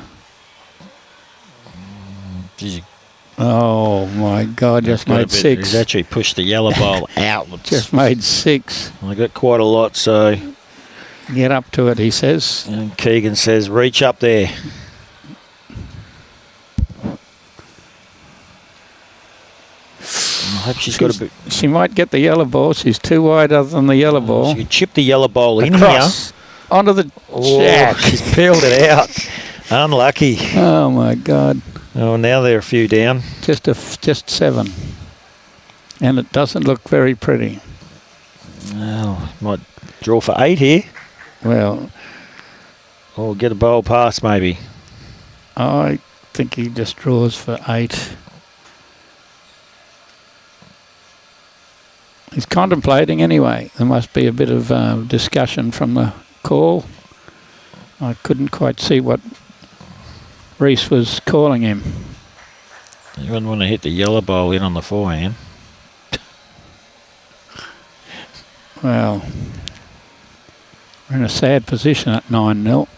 Oh my God, just made 6. He's actually pushed the yellow bowl outwards. Just made 6. I got quite a lot, so... Get up to it, he says. And Keegan says, reach up there. I hope she's got a bit... She might get the yellow ball. She's too wide other than the yellow ball. She could chip the yellow bowl in Across. here. Onto the jack. She's peeled it out. Unlucky. Oh my God. Oh, now they're a few down. Just 7. And it doesn't look very pretty. Oh, might draw for 8 here. Well, Or get a bowl pass maybe. I think he just draws for 8. He's contemplating anyway. There must be a bit of discussion from the call. I couldn't quite see what Rhys was calling him. You wouldn't want to hit the yellow bowl in on the forehand. Well, we're in a sad position at 9-0.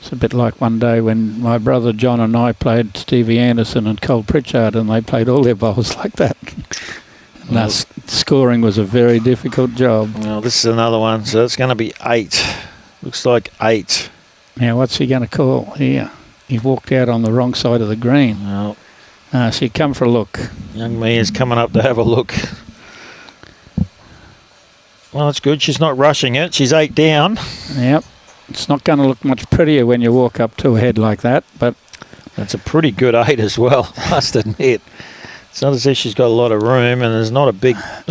It's a bit like one day when my brother John and I played Stevie Anderson and Cole Pritchard, and they played all their bowls like that. And scoring was a very difficult job. Well, this is another one, so it's going to be 8. Looks like 8. Now, what's he going to call here? He walked out on the wrong side of the green. Well, So you come for a look. young Mia's coming up to have a look. Well, that's good. She's not rushing it. She's 8 down. Yep. It's not going to look much prettier when you walk up to a head like that, but That's a pretty good 8 as well, must admit. It's not as if she's got a lot of room, and there's not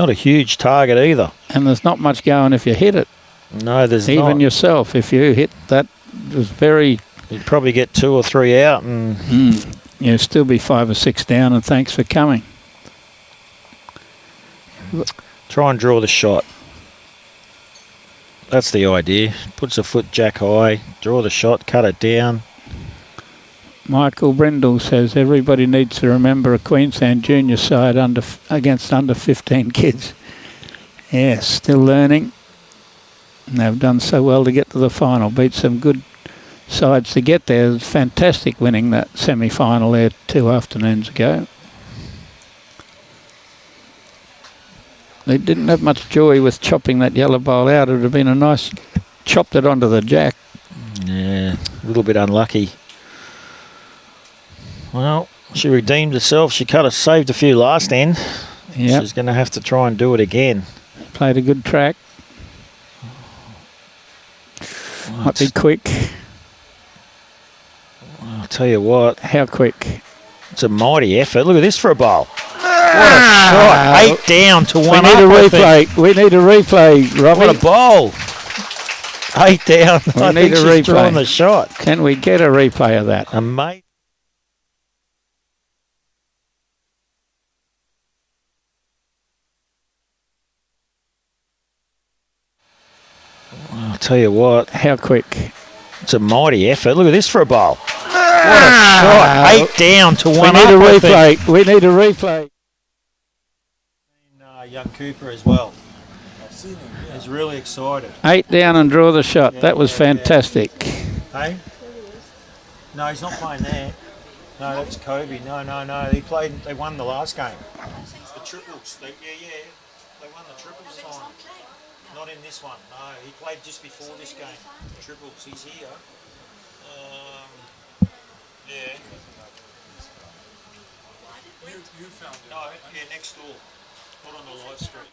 a huge target either. and there's not much going if you hit it. No, there's Even not. yourself, if you hit that, it was very... You'd probably get 2 or 3 out, and You'll still be 5 or 6 down, and thanks for coming. try and draw the shot. That's the idea. Puts a foot jack high, draw the shot, cut it down. Michael Brindle says everybody needs to remember a Queensland junior side against under 15 kids. Yes, still learning. And they've done so well to get to the final. Beat some good sides to get there. It was fantastic winning that semi-final there 2 afternoons ago. They didn't have much joy with chopping that yellow bowl out. It would have been a nice... chopped it onto the jack. Yeah, a little bit unlucky. Well, she redeemed herself. She saved a few last end. Yeah, She's going to have to try and do it again. played a good track. Might be quick. I'll tell you what, How quick? it's a mighty effort. Look at this for a bowl. What a shot. 8 down to 1 We up. need a I think. replay. We need a replay, Robbie. What a bowl. 8 down. We I need think a she's replay. drawn the shot. Can we get a replay of that? Mate. I'll tell you what, How quick? it's a mighty effort. Look at this for a bowl. What a shot. 8 down to 1 We up. need a I think. replay. We need a replay. Young Cooper as well. He's really excited. 8 down and draw the shot. That was fantastic. Hey? No, he's not playing there. No, that's Koby. No. They won the last game. The triples. They won the triples final. Not in this one. No, he played just before this game. The triples. He's here. Yeah. You found it. No, yeah, next door. Not on the live stream.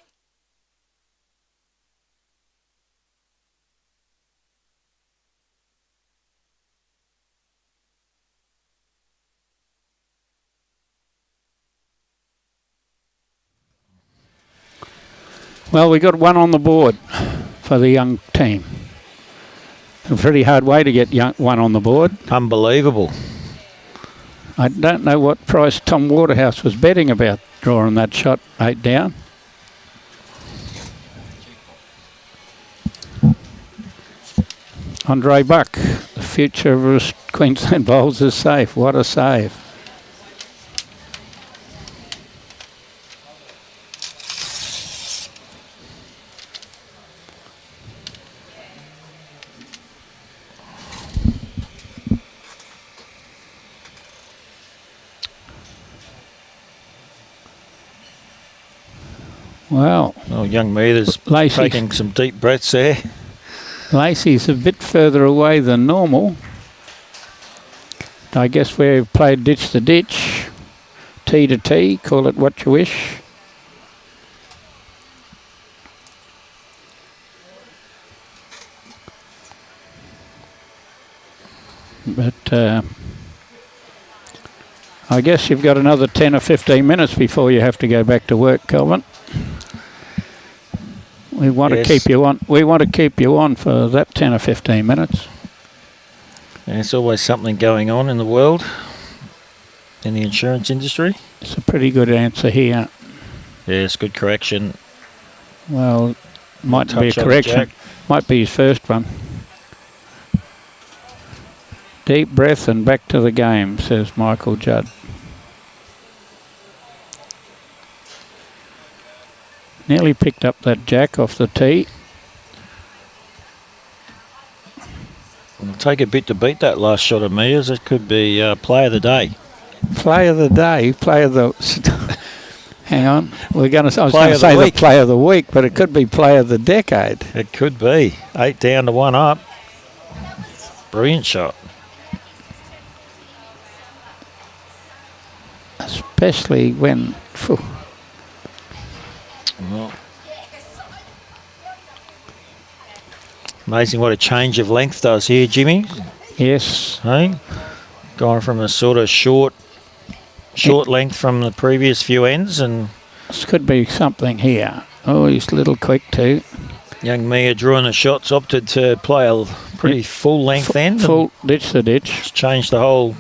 Well, we got 1 on the board for the young team. A pretty hard way to get 1 on the board. Unbelievable. I don't know what price Tom Waterhouse was betting about drawing that shot 8 down. Andre Buck, the future of Queensland bowls is safe. What a save. Well, Oh, young Meathers Lacey. taking some deep breaths there. Lacey's a bit further away than normal. I guess we've played ditch to ditch, tee to tee, call it what you wish. But I guess you've got another 10 or 15 minutes before you have to go back to work, Kelvin. We want Yes. to keep you on. We want to keep you on for that 10 or 15 minutes. There's always something going on in the world, in the insurance industry. It's a pretty good answer here. Yes, good correction. Well, might be a Touch on the correction. jack. Might be his first one. Deep breath and back to the game, says Michael Judd. Nearly picked up that jack off the tee. It'll take a bit to beat that last shot of Mia's. It could be play of the day. Play of the day, play of the... Hang on. I was going to Play say of the the week. play of the week, but it could be play of the decade. It could be. 8 down to 1 up. Brilliant shot. Especially when... Phew, Well, amazing what a change of length does here, Jimmy. yes. Hey? Gone from a sort of short length from the previous few ends, and This could be something here. Oh, he's a little quick too. young Mia drawing the shots opted to play a pretty full length end. Full ditch to ditch. It's changed the whole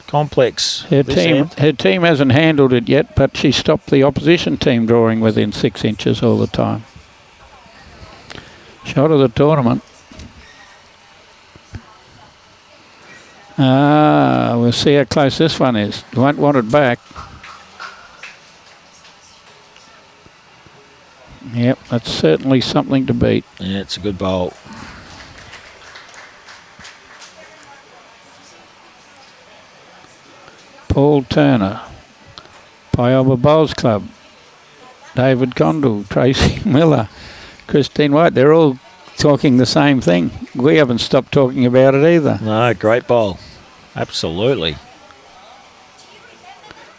complex. Her this team, end. her team hasn't handled it yet, but she stopped the opposition team drawing within 6 inches all the time. Shot of the tournament. We'll see how close this one is. You won't want it back. Yep, that's certainly something to beat. Yeah, it's a good bowl. Paul Turner, Pioba Bowls Club, David Condell, Tracy Miller, Christine White. They're all talking the same thing. We haven't stopped talking about it either. No, great bowl. Absolutely.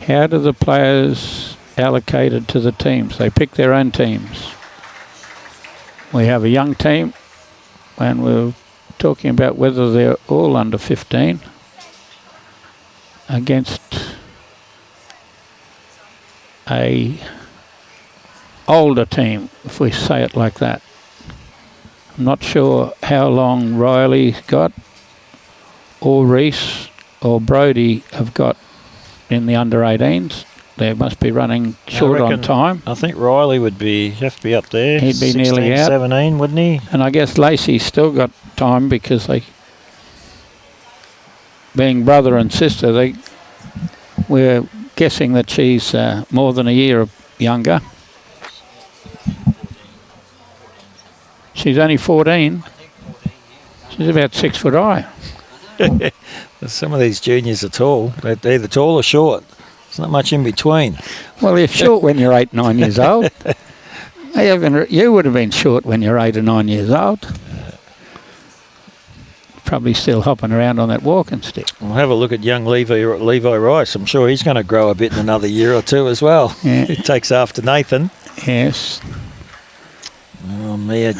How do the players allocated to the teams? They pick their own teams. We have a young team, and we're talking about whether they're all under 15 against a older team, if we say it like that. I'm not sure how long Riley's got, or Rhys or Brody have got in the under 18s. They must be running short on time. I think Riley would have to be up there. He'd be 16, nearly out. 17, wouldn't he? And I guess Lacey's still got time because they, being brother and sister, we're guessing that she's more than a year younger. She's only 14. She's about 6 foot high. Some of these juniors are tall. They're either tall or short. There's not much in between. Well, you're short when you're 8, 9 years old. You would have been short when you're 8 or 9 years old. Probably still hopping around on that walking stick. We'll have a look at young Levi Rhys. I'm sure he's going to grow a bit in another year or two as well. Yeah. He takes after Nathan. Yes. Oh, Mia,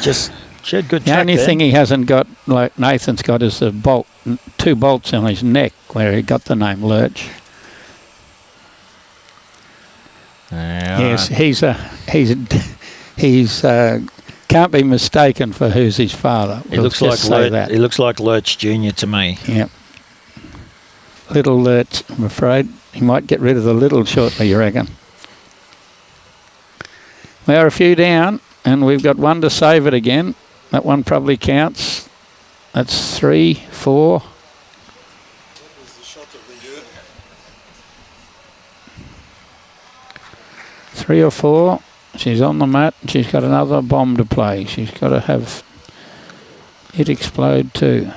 she had good The track only there. thing he hasn't got, like Nathan's got, is the bolt, 2 bolts on his neck where he got the name Lurch. Yes, he's can't be mistaken for who's his father. He looks like Lurch. He looks like Lurch Junior to me. Yep. Little Lurch, I'm afraid. He might get rid of the little shortly, you reckon? We are a few down, and we've got one to save it again. That one probably counts. That's 3, 4. What was the shot that we did? 3 or 4. She's on the mat. She's got another bomb to play. She's got to have it explode too.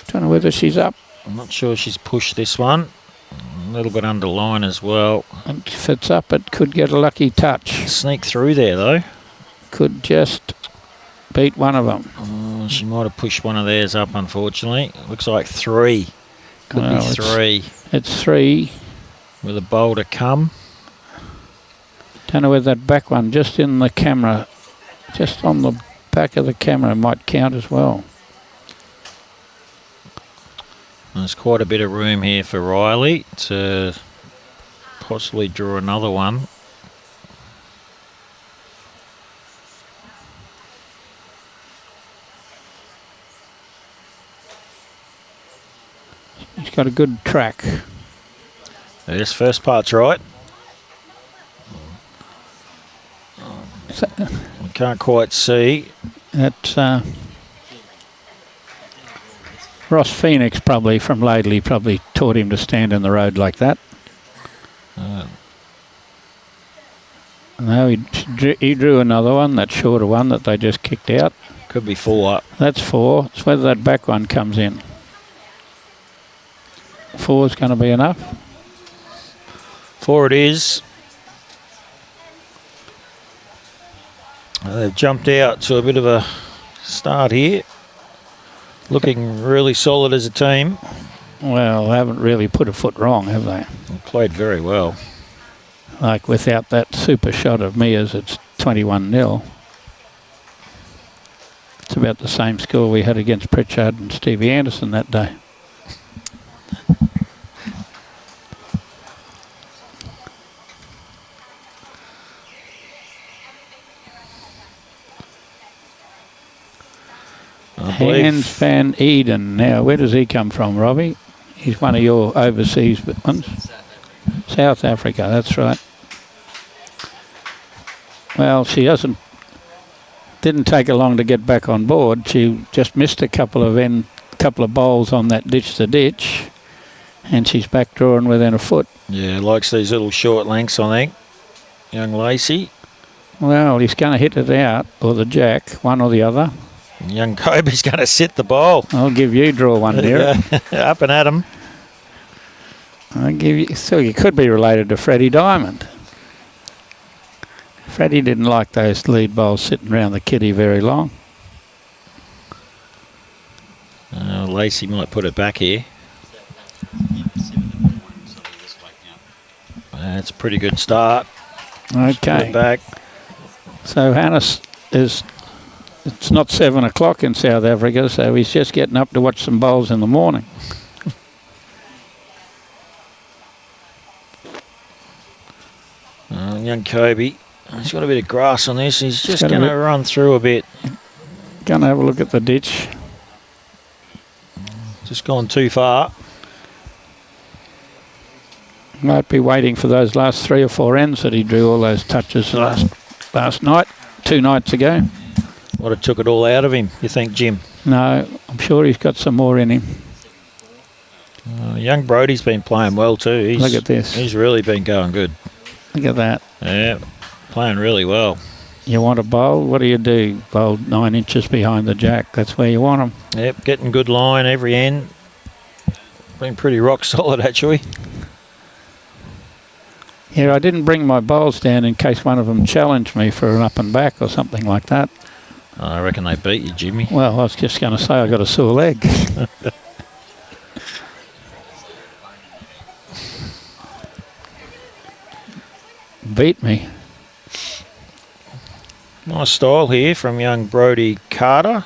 Don't know whether she's up. I'm not sure she's pushed this one. A little bit under line as well. And if it's up, it could get a lucky touch. Sneak through there though. Could just beat one of them. She might have pushed one of theirs up, unfortunately. Looks like 3. Could Well, be 3 It's 3. with a bowl to come. Don't know whether that back one, just in the camera, just on the back of the camera, might count as well. There's quite a bit of room here for Riley to possibly draw another one. He's got a good track. This first part's right. We can't quite see. That's Ross Phoenix probably from Laidley probably taught him to stand in the road like that. No, he drew another one, that shorter one that they just kicked out. Could be 4 up. That's 4. It's whether that back one comes in. 4 is going to be enough. 4 it is. They've jumped out to a bit of a start here. Looking really solid as a team. Well, they haven't really put a foot wrong, have they? Played very well. Like without that super shot of Mia's, it's 21-0. It's about the same score we had against Pritchard and Stevie Anderson that day. Hans van Eden. Now, where does he come from, Robbie? He's one of your overseas ones. South Africa, that's right. Well, she didn't take her long to get back on board. She just missed a couple of bowls on that ditch to ditch, and she's back drawing within a foot. Yeah, likes these little short lengths, I think. Young Lacey. Well, he's going to hit it out, or the jack, one or the other. And young Koby's going to sit the bowl. I'll give you draw one there. Up and at him. I'll give you. So you could be related to Freddie Diamond. Freddie didn't like those lead bowls sitting around the kitty very long. Lacey might put it back here. That's a pretty good start. Okay. Put it back. So Hannes it's not 7 o'clock in South Africa, so he's just getting up to watch some bowls in the morning. Young Koby. He's got a bit of grass on this. He's just going to run through a bit. Going to have a look at the ditch. Just gone too far. Might be waiting for those last 3 or 4 ends that he drew all those touches last night, 2 nights ago. What it took it all out of him, you think, Jim? No, I'm sure he's got some more in him. Young Brody's been playing well too. Look at this. He's really been going good. Look at that. Yeah, playing really well. You want a bowl? What do? Bowl 9 inches behind the jack. That's where you want them. Yep, getting good line every end. Been pretty rock solid, actually. Yeah, I didn't bring my bowls down in case one of them challenged me for an up and back or something like that. I reckon they beat you, Jimmy. Well, I was just going to say I got a sore leg. Beat me. Nice style here from young Brody Carter.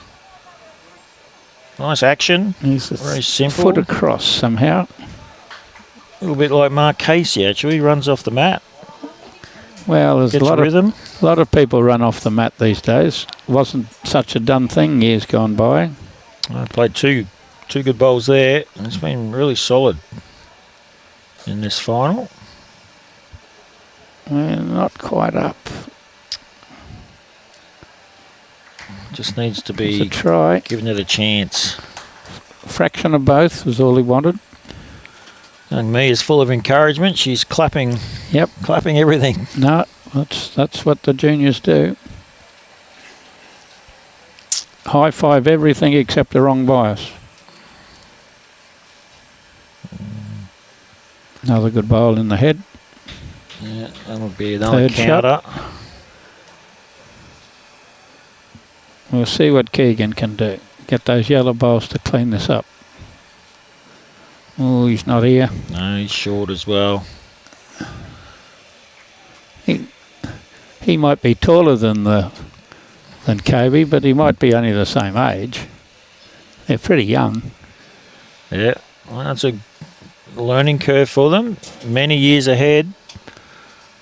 Nice action. He's very simple. Foot across somehow. A little bit like Mark Casey, actually. He runs off the mat. Well, there's Gets a rhythm. lot of people run off the mat these days. Wasn't such a done thing years gone by. I played two good bowls there, and it's been really solid in this final. Well, not quite up. Just needs to be It's a try. giving it a chance. Fraction of both was all he wanted. Young Me is full of encouragement. She's clapping. Yep. Clapping everything. No, that's what the juniors do. High five everything except the wrong bias. Another good bowl in the head. Yeah, that'll be another Third counter. We'll see what Keegan can do. Get those yellow bowls to clean this up. Oh, he's not here. No, he's short as well. He might be taller than Koby, but he might be only the same age. They're pretty young. Yeah, well, that's a learning curve for them. Many years ahead.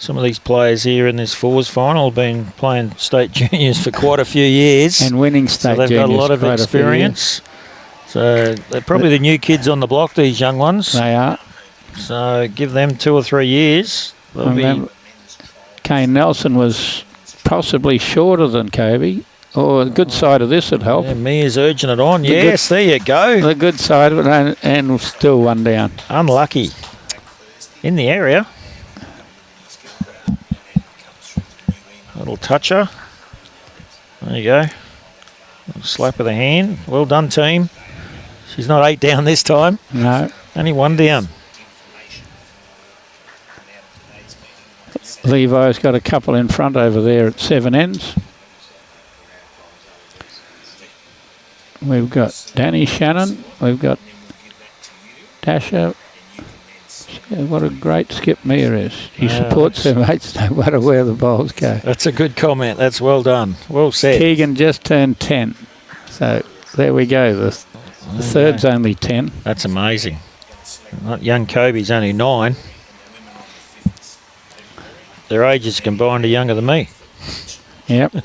Some of these players here in this fours final have been playing state juniors for quite a few years. And winning state so they've juniors. got a lot of quite experience. So they're probably the new kids on the block, these young ones. They are. So give them 2 or 3 years. They'll be. Kane Nelson was possibly shorter than Koby. Or the good side of this would help. Yeah, Mia's urging it on. Yes, there you go. The good side of it, and still one down. Unlucky. In the area. Little toucher. There you go. Little slap of the hand. Well done, team. She's not 8 down this time. No. Only 1 down. Levi's got a couple in front over there at 7 ends. We've got Danny Shannon. We've got Dasher. What a great skip Mia is. He supports her mates no matter where the bowls go. That's a good comment. That's well done. Well said. Keegan just turned 10. So there we go. The third's only 10. That's amazing. Young Koby's only 9. Their ages combined are younger than me. Yep.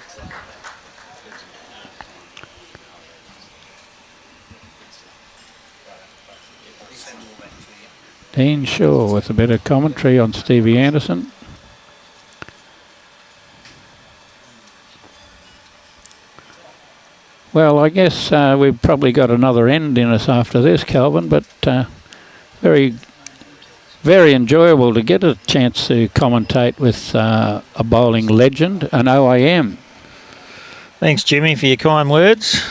Dean Shaw with a bit of commentary on Stevie Anderson. Well, I guess we've probably got another end in us after this, Kelvin, but very, very enjoyable to get a chance to commentate with a bowling legend, an OAM. Thanks, Jimmy, for your kind words.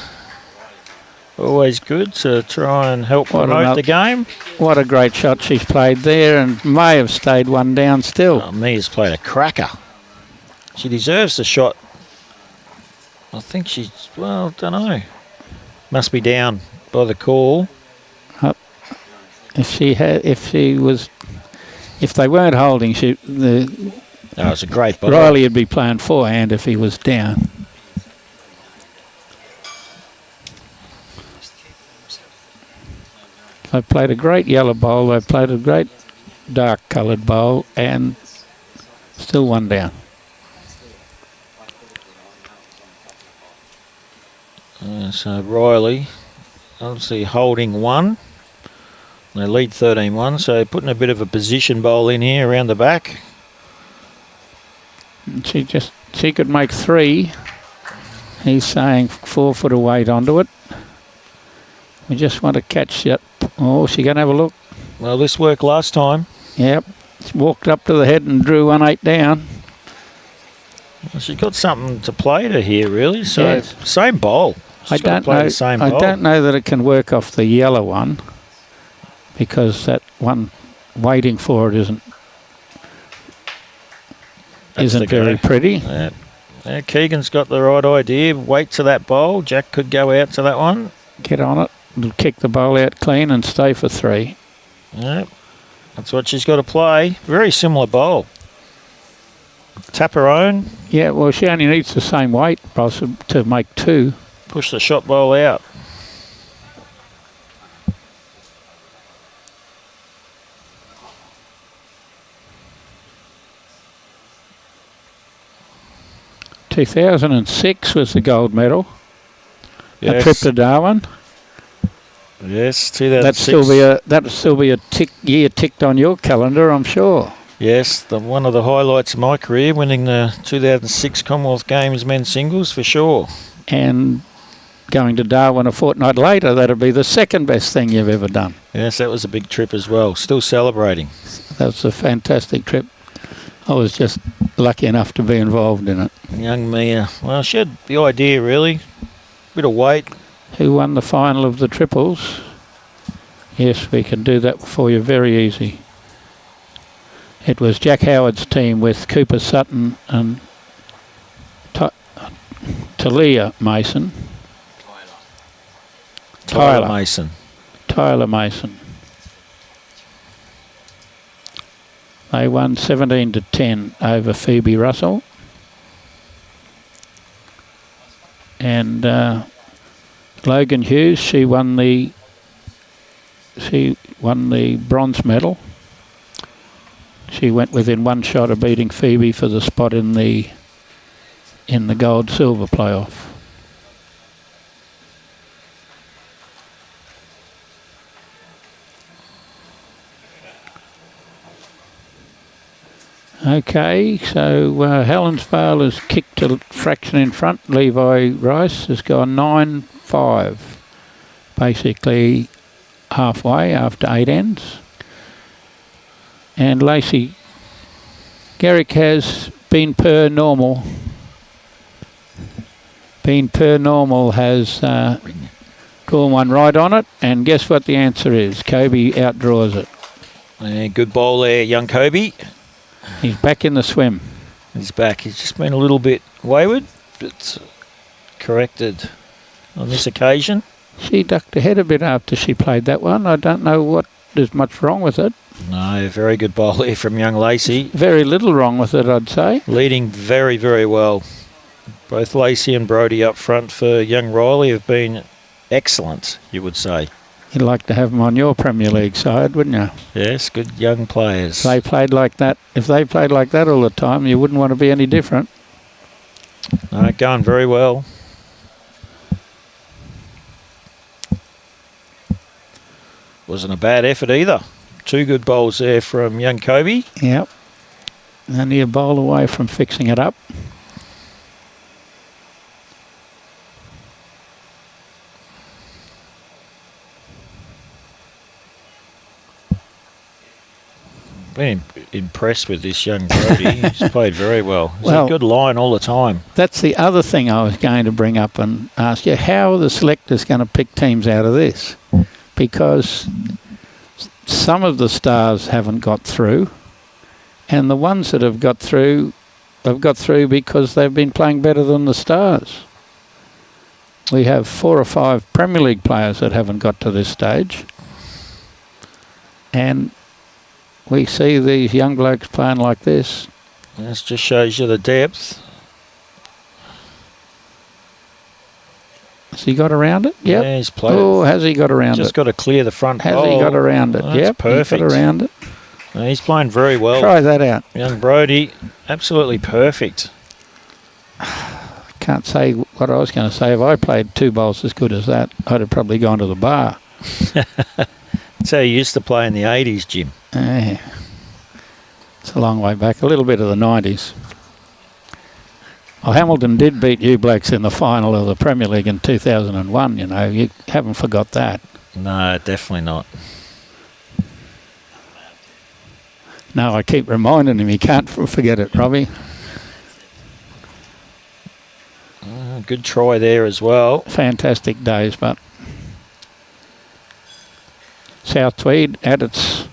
Always good to try and help promote the game. What a great shot she's played there, and may have stayed one down still. Oh, Mia's played a cracker. She deserves the shot. I think she's, well, don't know. Must be down by the call. If they weren't holding, It's a great ball. Riley would be playing forehand if he was down. They've played a great yellow bowl, they've played a great dark coloured bowl, and still one down. So Riley obviously holding 1. They lead 13-1, so putting a bit of a position bowl in here around the back. And she could make 3. He's saying 4 foot of weight onto it. We just want to catch it. Oh, she going to have a look? Well, this worked last time. Yep. She walked up to the head and drew 1-8 down. Well, she got something to play to here, really. So yes. Same bowl. I don't know that it can work off the yellow one, because that one waiting for it isn't very pretty. Yeah, Keegan's got the right idea. Wait to that bowl. Jack could go out to that one. Get on it. It'll kick the bowl out clean and stay for 3. Yep. That's what she's got to play. Very similar bowl. Tap her own. Yeah, well, she only needs the same weight to make 2. Push the shot bowl out. ...2006 was the gold medal. Yes. A trip to Darwin. Yes, 2006. That'll still be a year ticked on your calendar, I'm sure. Yes, one of the highlights of my career, winning the 2006 Commonwealth Games men's singles for sure. And going to Darwin a fortnight later, that'll be the second best thing you've ever done. Yes, that was a big trip as well. Still celebrating. That was a fantastic trip. I was just lucky enough to be involved in it. Young Mia. Well, she had the idea, really. Bit of weight. Who won the final of the triples? Yes, we can do that for you very easy. It was Jack Howard's team with Cooper Sutton and Talia Mason. Tyler Mason. Tyler Mason. They won 17-10 over Phoebe Russell. And Logan Hughes, she won the bronze medal. She went within 1 shot of beating Phoebe for the spot in the gold-silver playoff. Okay, so Helensvale has kicked a fraction in front. Levi Rhys has gone 9-5, basically halfway after 8 ends. And Lacey, Gerick has been per normal. Has drawn 1 right on it, and guess what the answer is? Koby outdraws it. Yeah, good ball there, young Koby. He's back in the swim. He's back. He's just been a little bit wayward, but corrected on this occasion. She ducked her head a bit after she played that one. I don't know what there's much wrong with it. No, very good bowl here from young Lacey. Very little wrong with it, I'd say. Leading very, very well. Both Lacey and Brody up front for young Riley have been excellent, you would say. You'd like to have them on your Premier League side, wouldn't you? Yes, good young players. If they played like that all the time, you wouldn't want to be any different. No, going very well. Wasn't a bad effort either. 2 good bowls there from young Koby. Yep. Only a bowl away from fixing it up. Been impressed with this young Brody. He's played very well. It's Well, a good line all the time. That's the other thing I was going to bring up and ask you. How are the selectors going to pick teams out of this? Because some of the stars haven't got through, and the ones that have got through because they've been playing better than the stars. We have 4 or 5 Premier League players that haven't got to this stage, and we see these young blokes playing like this. This just shows you the depth. Has he got around it? Yep. Yeah, he's played. Oh, has he got around it? Just got to clear the front Has bowl. he got around it? That's Yep, perfect. He got around it. No, he's playing very well. Try that out. Young Brody, absolutely perfect. Can't say what I was going to say. If I played 2 bowls as good as that, I'd have probably gone to the bar. That's how you used to play in the 80s, Jim. Yeah. It's a long way back, a little bit of the 90s. Well, Hamilton did beat you blokes in the final of the Premier League in 2001, you know. You haven't forgot that. No, definitely not. No, I keep reminding him he can't forget it, Robbie. Good try there as well. Fantastic days, but South Tweed at its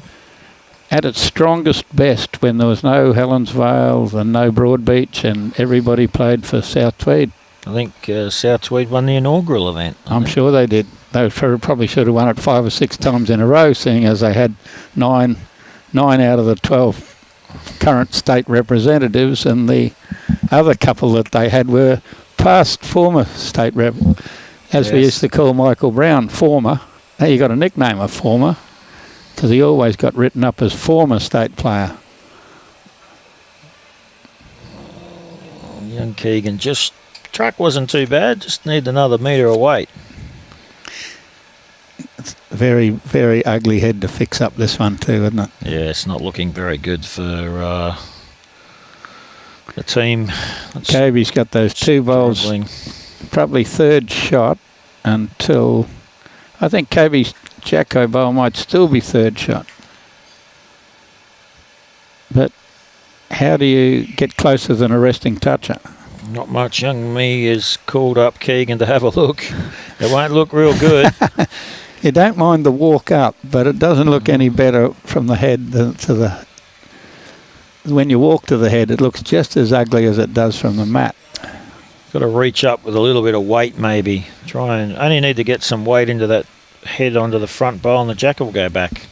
strongest best when there was no Helensvale and no Broadbeach and everybody played for South Tweed. I think South Tweed won the inaugural event. I'm sure they did. They probably should have won it 5 or 6 times in a row, seeing as they had 9 out of the 12 current state representatives, and the other couple that they had were past former state rep, as we used to call Michael Brown, former. Now you got a nickname of former, because he always got written up as former state player. Young Keegan, track wasn't too bad, just need another metre of weight. It's a very, very ugly head to fix up this one too, isn't it? Yeah, it's not looking very good for the team. Koby's got those 2 bowls, struggling. probably 3rd shot until, I think Koby's Jacko bowl might still be 3rd shot. But how do you get closer than a resting toucher? Not much. Young me has called up Keegan to have a look. It won't look real good. You don't mind the walk up, but it doesn't look any better from the head to the... When you walk to the head, it looks just as ugly as it does from the mat. Got to reach up with a little bit of weight maybe. Only need to get some weight into that head onto the front bowl and the jacket will go back.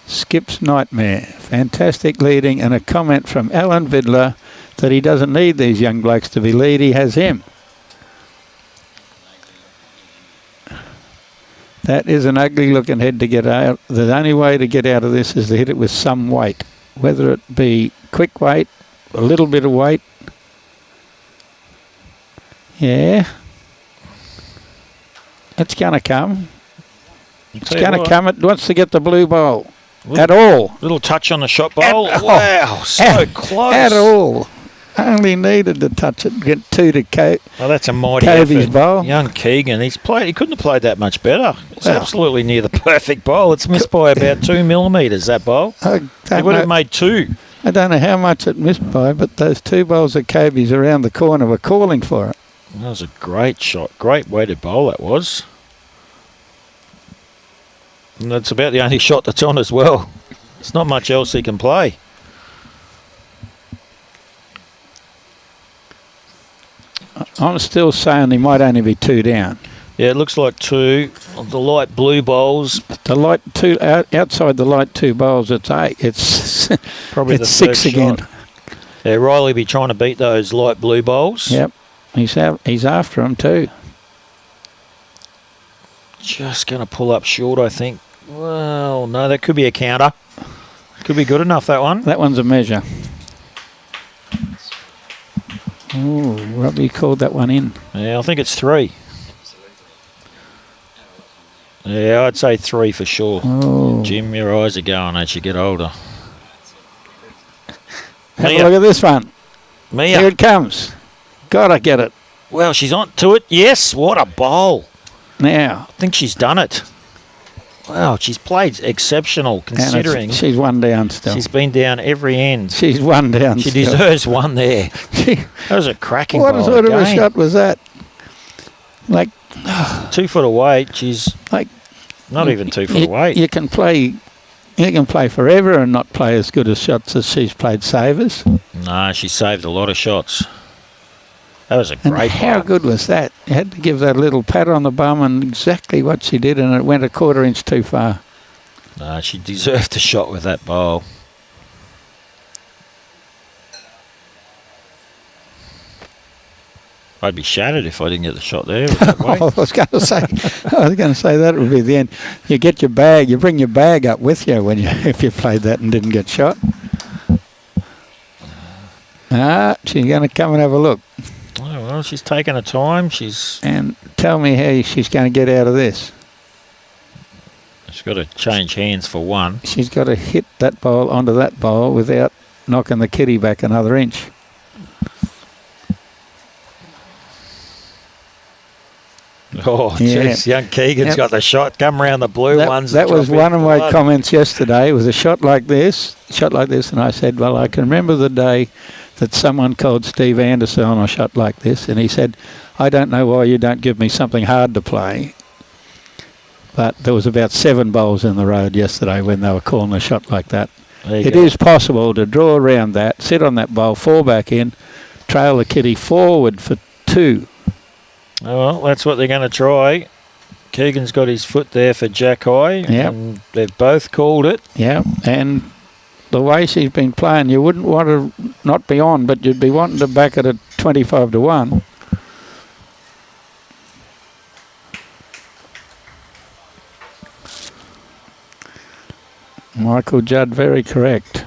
Skip's nightmare. Fantastic leading, and a comment from Alan Vidler that he doesn't need these young blokes to be lead, he has him. That is an ugly looking head to get out. The only way to get out of this is to hit it with some weight, whether it be quick weight, a little bit of weight. Yeah. It's going to come. It's going to come. It wants to get the blue bowl. At all. Little touch on the shot bowl. Wow, so close. At all. Only needed to touch it, get 2 to Kobe. Well, that's a mighty Koby's effort. bowl. Young Keegan, he couldn't have played that much better. It's absolutely near the perfect bowl. It's missed by about 2 millimetres, that bowl. He would have made 2. I don't know how much it missed by, but those 2 bowls of Kobe's around the corner were calling for it. That was a great shot. Great weighted bowl, that was. And that's about the only shot that's on as well. There's not much else he can play. I'm still saying he might only be 2 down. Yeah, it looks like 2 of the light blue bowls. The light 2 outside the light 2 bowls. It's 8. It's Probably it's the third 6 again. shot. Yeah, Riley be trying to beat those light blue bowls. Yep, he's after them too. Just going to pull up short, I think. Well, no, that could be a counter. Could be good enough, that one. That one's a measure. Oh, Robbie called that one in. Yeah, I think it's 3. Yeah, I'd say 3 for sure. Oh. Jim, your eyes are going as you get older. Have a look at this one. Mia. Here it comes. Gotta get it. Well, she's on to it. Yes, what a bowl. Now. I think she's done it. Wow, she's played exceptional considering she's one down still. she's been down every end. She's one down She still. deserves one there. That was a cracking What bowl sort of a again. shot was that? Like 2 foot of weight. She's Like not even 2 foot of weight. You can play forever and not play as good as shots as she's played savers. No, she saved a lot of shots. That was a And great how bowl. good was that? You had to give that a little pat on the bum and exactly what she did, and it went a quarter inch too far. No, she deserved a shot with that bowl. I'd be shattered if I didn't get the shot there. with that weight. I was going to say that would be the end. You get your bag, you bring your bag up with you when if you played that and didn't get shot. She's going to come and have a look Oh, well, she's taking her time. and tell me how she's going to get out of this. She's got to change hands for one. She's got to hit that bowl onto that bowl without knocking the kitty back another inch. Oh, Yeah. jeez, young Keegan's Yep. got the shot. Come round the blue ones. That and was drop one in of my blood. comments yesterday. It was a shot like this, and I said, well, I can remember the day that someone called Steve Anderson on a shot like this, and he said, I don't know why you don't give me something hard to play. But there was about 7 bowls in the road yesterday when they were calling a shot like that. There you It go. is possible to draw around that, sit on that bowl, fall back in, trail the kitty forward for 2. Oh, well, that's what they're going to try. Keegan's got his foot there for Jack High. Yep. And they've both called it. Yeah, and the way she's been playing, you wouldn't want to not be on, but you'd be wanting to back it at 25 to 1. Michael Judd, very correct.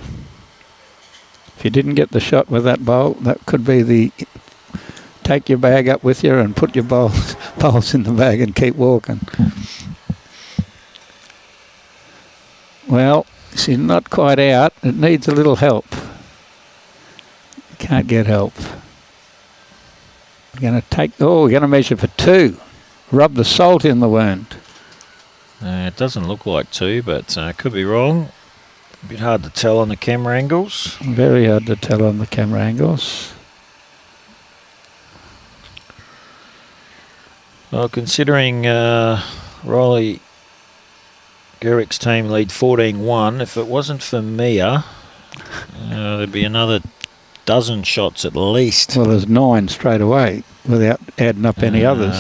If you didn't get the shot with that bowl, that could be the take your bag up with you and put your bowls in the bag and keep walking. Well, she's not quite out. It needs a little help. Can't get help. We're going to measure for 2. Rub the salt in the wound. It doesn't look like 2, but could be wrong. A bit hard to tell on the camera angles. Very hard to tell on the camera angles. Well, considering Riley Gerick's team lead 14-1, if it wasn't for Mia, there'd be another dozen shots at least. Well, there's 9 straight away without adding up any others.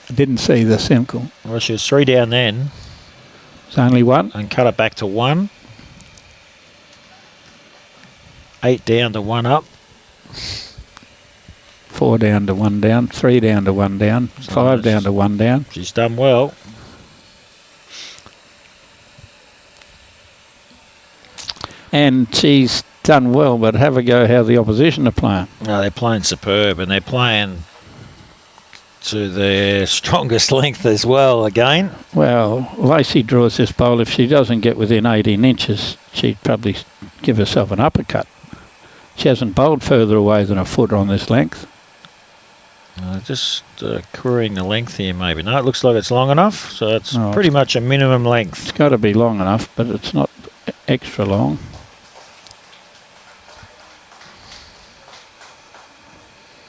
I didn't see the Simcoe. Well, she was 3 down then It's only 1. and cut it back to 1. 8 down to 1 up. 4 down to 1 down. 3 down to 1 down. 5 down to 1 down. She's done well. And she's done well, but have a go how the opposition are playing. No, they're playing superb, and they're playing to their strongest length as well again. Well, Lacey draws this bowl. If she doesn't get within 18 inches, she'd probably give herself an uppercut. She hasn't bowled further away than a foot on this length. Just querying the length here maybe. No, it looks like it's long enough, so it's Oh, pretty much a minimum length. It's got to be long enough, but it's not extra long.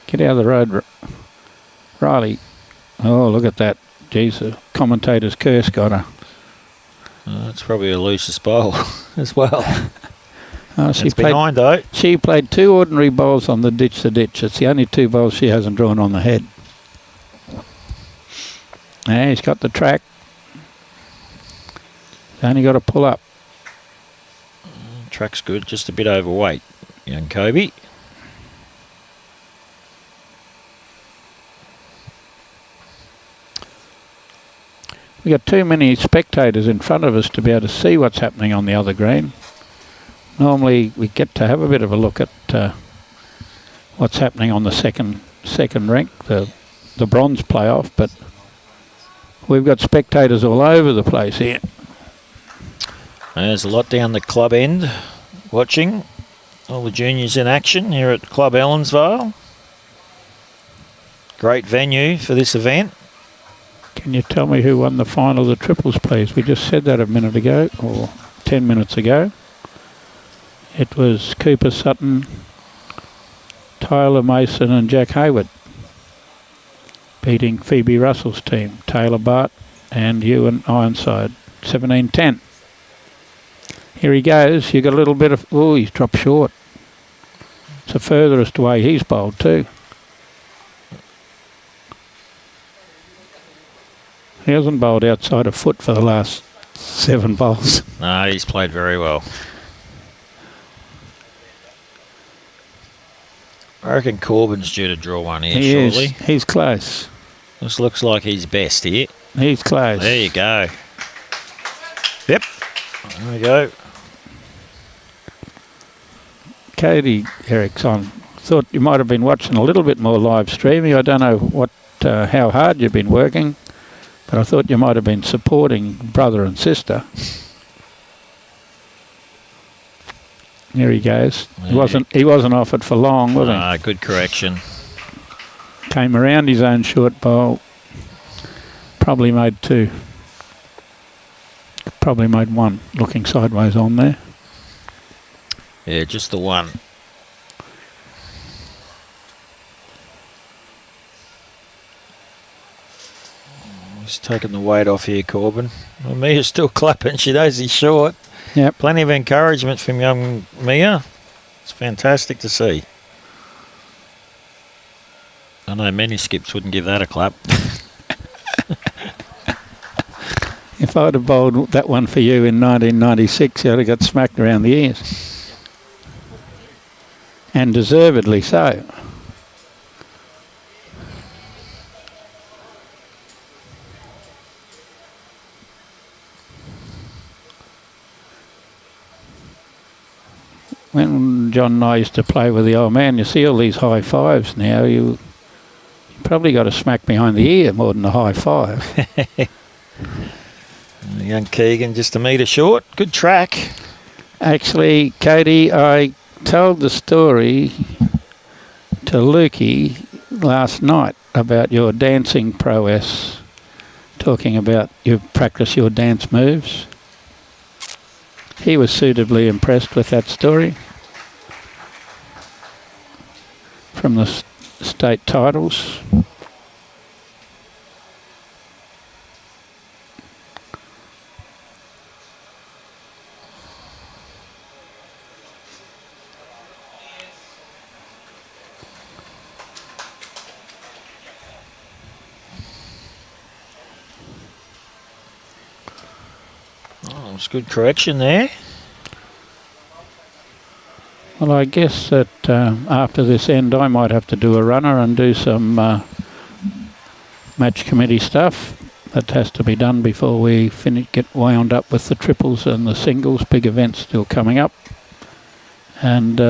Get out of the road, Riley. Oh, look at that. Geez, the commentator's curse got her. It's probably a loosest bowl as well. She It's behind though. She played 2 ordinary bowls on the ditch to ditch. It's the only 2 bowls she hasn't drawn on the head. Yeah, he's got the track. He's only got to pull up. Track's good, just a bit overweight, young Koby. We got too many spectators in front of us to be able to see what's happening on the other green. Normally we get to have a bit of a look at what's happening on the second rink, the bronze playoff, but we've got spectators all over the place here. There's a lot down the club end watching. All the juniors in action here at Club Helensvale. Great venue for this event. Can you tell me who won the final of the triples, please? We just said that a minute ago, or 10 minutes ago. It was Cooper Sutton, Tyler Mason and Jack Hayward beating Phoebe Russell's team, Taylor Bart and Ewan Ironside, 17-10. Here he goes. You got a little bit of... Oh, he's dropped short. It's the furthest way he's bowled too. He hasn't bowled outside a foot for the last 7 bowls. No, he's played very well. I reckon Corbyn's due to draw one here shortly. He's close. This looks like his best here. He's close. There you go. Yep. There we go. Katie Eric's on. Thought you might have been watching a little bit more live streaming. I don't know what how hard you've been working, but I thought you might have been supporting brother and sister. There he goes. He wasn't off it for long, was he? Good correction. Came around his own short bowl. Probably made 2. Probably made 1 looking sideways on there. Yeah, just the 1. He's taking the weight off here, Corbyn. Well, Mia's still clapping. She knows he's short. Yep. Plenty of encouragement from young Mia. It's fantastic to see. I know many skips wouldn't give that a clap. If I'd have bowled that one for you in 1996, you'd have got smacked around the ears. And deservedly so. When John and I used to play with the old man, you see all these high fives now, you probably got a smack behind the ear more than a high five. Young Keegan just a metre short. Good track. Actually, Katie, I told the story to Lukey last night about your dancing prowess, talking about you practice your dance moves. He was suitably impressed with that story from the state titles. Oh, it's good correction there. Well, I guess that after this end I might have to do a runner and do some match committee stuff. That has to be done before we get wound up with the triples and the singles. Big events still coming up. And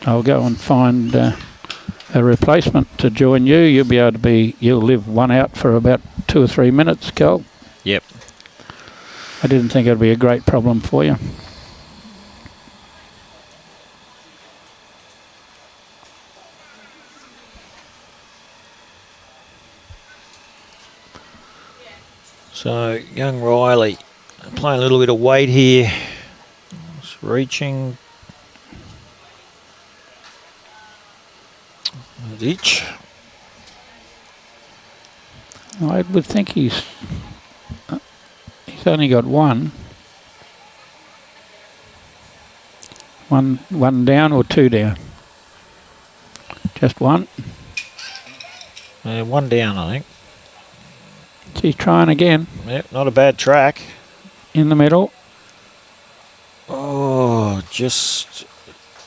I'll go and find a replacement to join you. You'll live one out for about 2 or 3 minutes, Cal. Yep. I didn't think it'd be a great problem for you. So, young Riley playing a little bit of weight here. Just reaching. Each. I would think he's only got 1. One down or 2 down? Just 1? 1 down, I think. She's trying again. Yep, not a bad track. In the middle. Oh, just,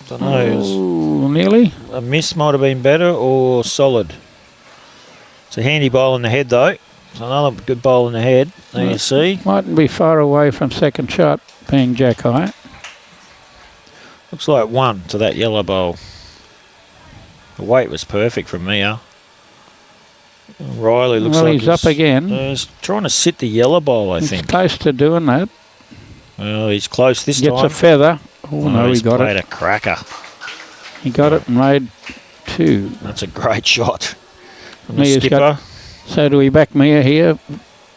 don't know. Oh, nearly. A miss might have been better or solid. It's a handy bowl in the head, though. It's another good bowl in the head. There you see. Mightn't be far away from second shot, being Jack High. Looks like 1 to that yellow bowl. The weight was perfect from Mia. Riley looks like he's up again. He's trying to sit the yellow bowl, I He's think. close to doing that. Well, he's close this Gets time. a feather. Oh, no, he he's got played it. a cracker. He got it and made 2. That's a great shot from the Mia's skipper. got- So do we back Mia here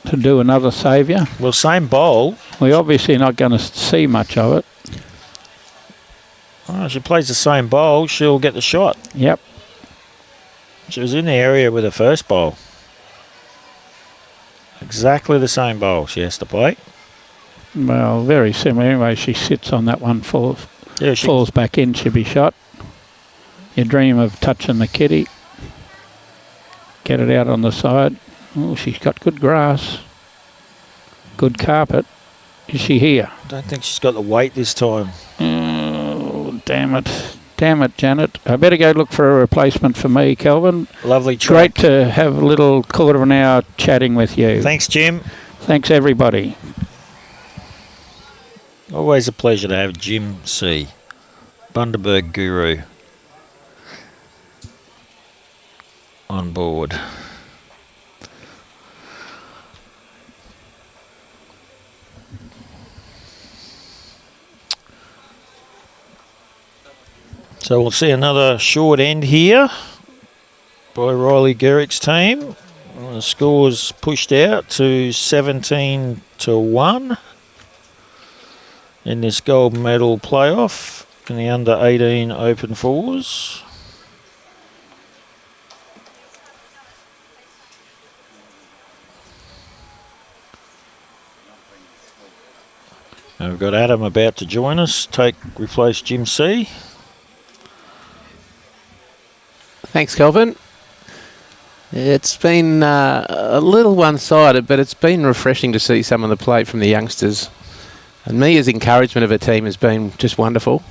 to do another saviour? Well, same bowl. We're obviously not going to see much of it. Oh, she plays the same bowl, she'll get the shot. Yep. She was in the area with the first bowl. Exactly the same bowl she has to play. Well, very similar. Anyway, she sits on that one, falls Yeah, she falls back in, she'll be shot. You dream of touching the kitty. Get it out on the side. Oh, she's got good grass. Good carpet. Is she here? don't think she's got the weight this time. Oh, damn it. Damn it, Janet. I better go look for a replacement for me, Kelvin. Lovely track. Great to have a little quarter of an hour chatting with you. Thanks, Jim. Thanks, everybody. Always a pleasure to have Jim C. Bundaberg Guru on board. So we'll see another short end here by Riley Gerick's team. The score's pushed out to 17 to 1 in this gold medal playoff in the under 18 open fours. And we've got Adam about to join us, replace Jim C. Thanks, Kelvin. It's been a little one-sided, but it's been refreshing to see some of the play from the youngsters. And Mia's encouragement of her team has been just wonderful.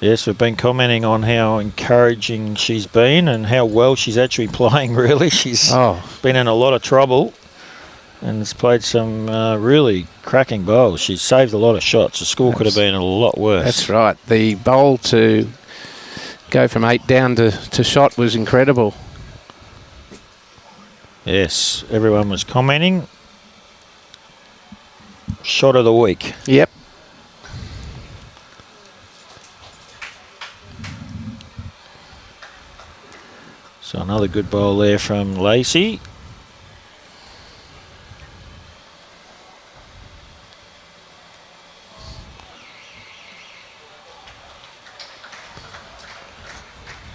Yes, we've been commenting on how encouraging she's been and how well she's actually playing, really. She's been in a lot of trouble and has played some really cracking bowls. She's saved a lot of shots. The score could have been a lot worse. That's right. The bowl to go from 8 down to shot was incredible. Yes, everyone was commenting. Shot of the week. Yep. So another good bowl there from Lacey.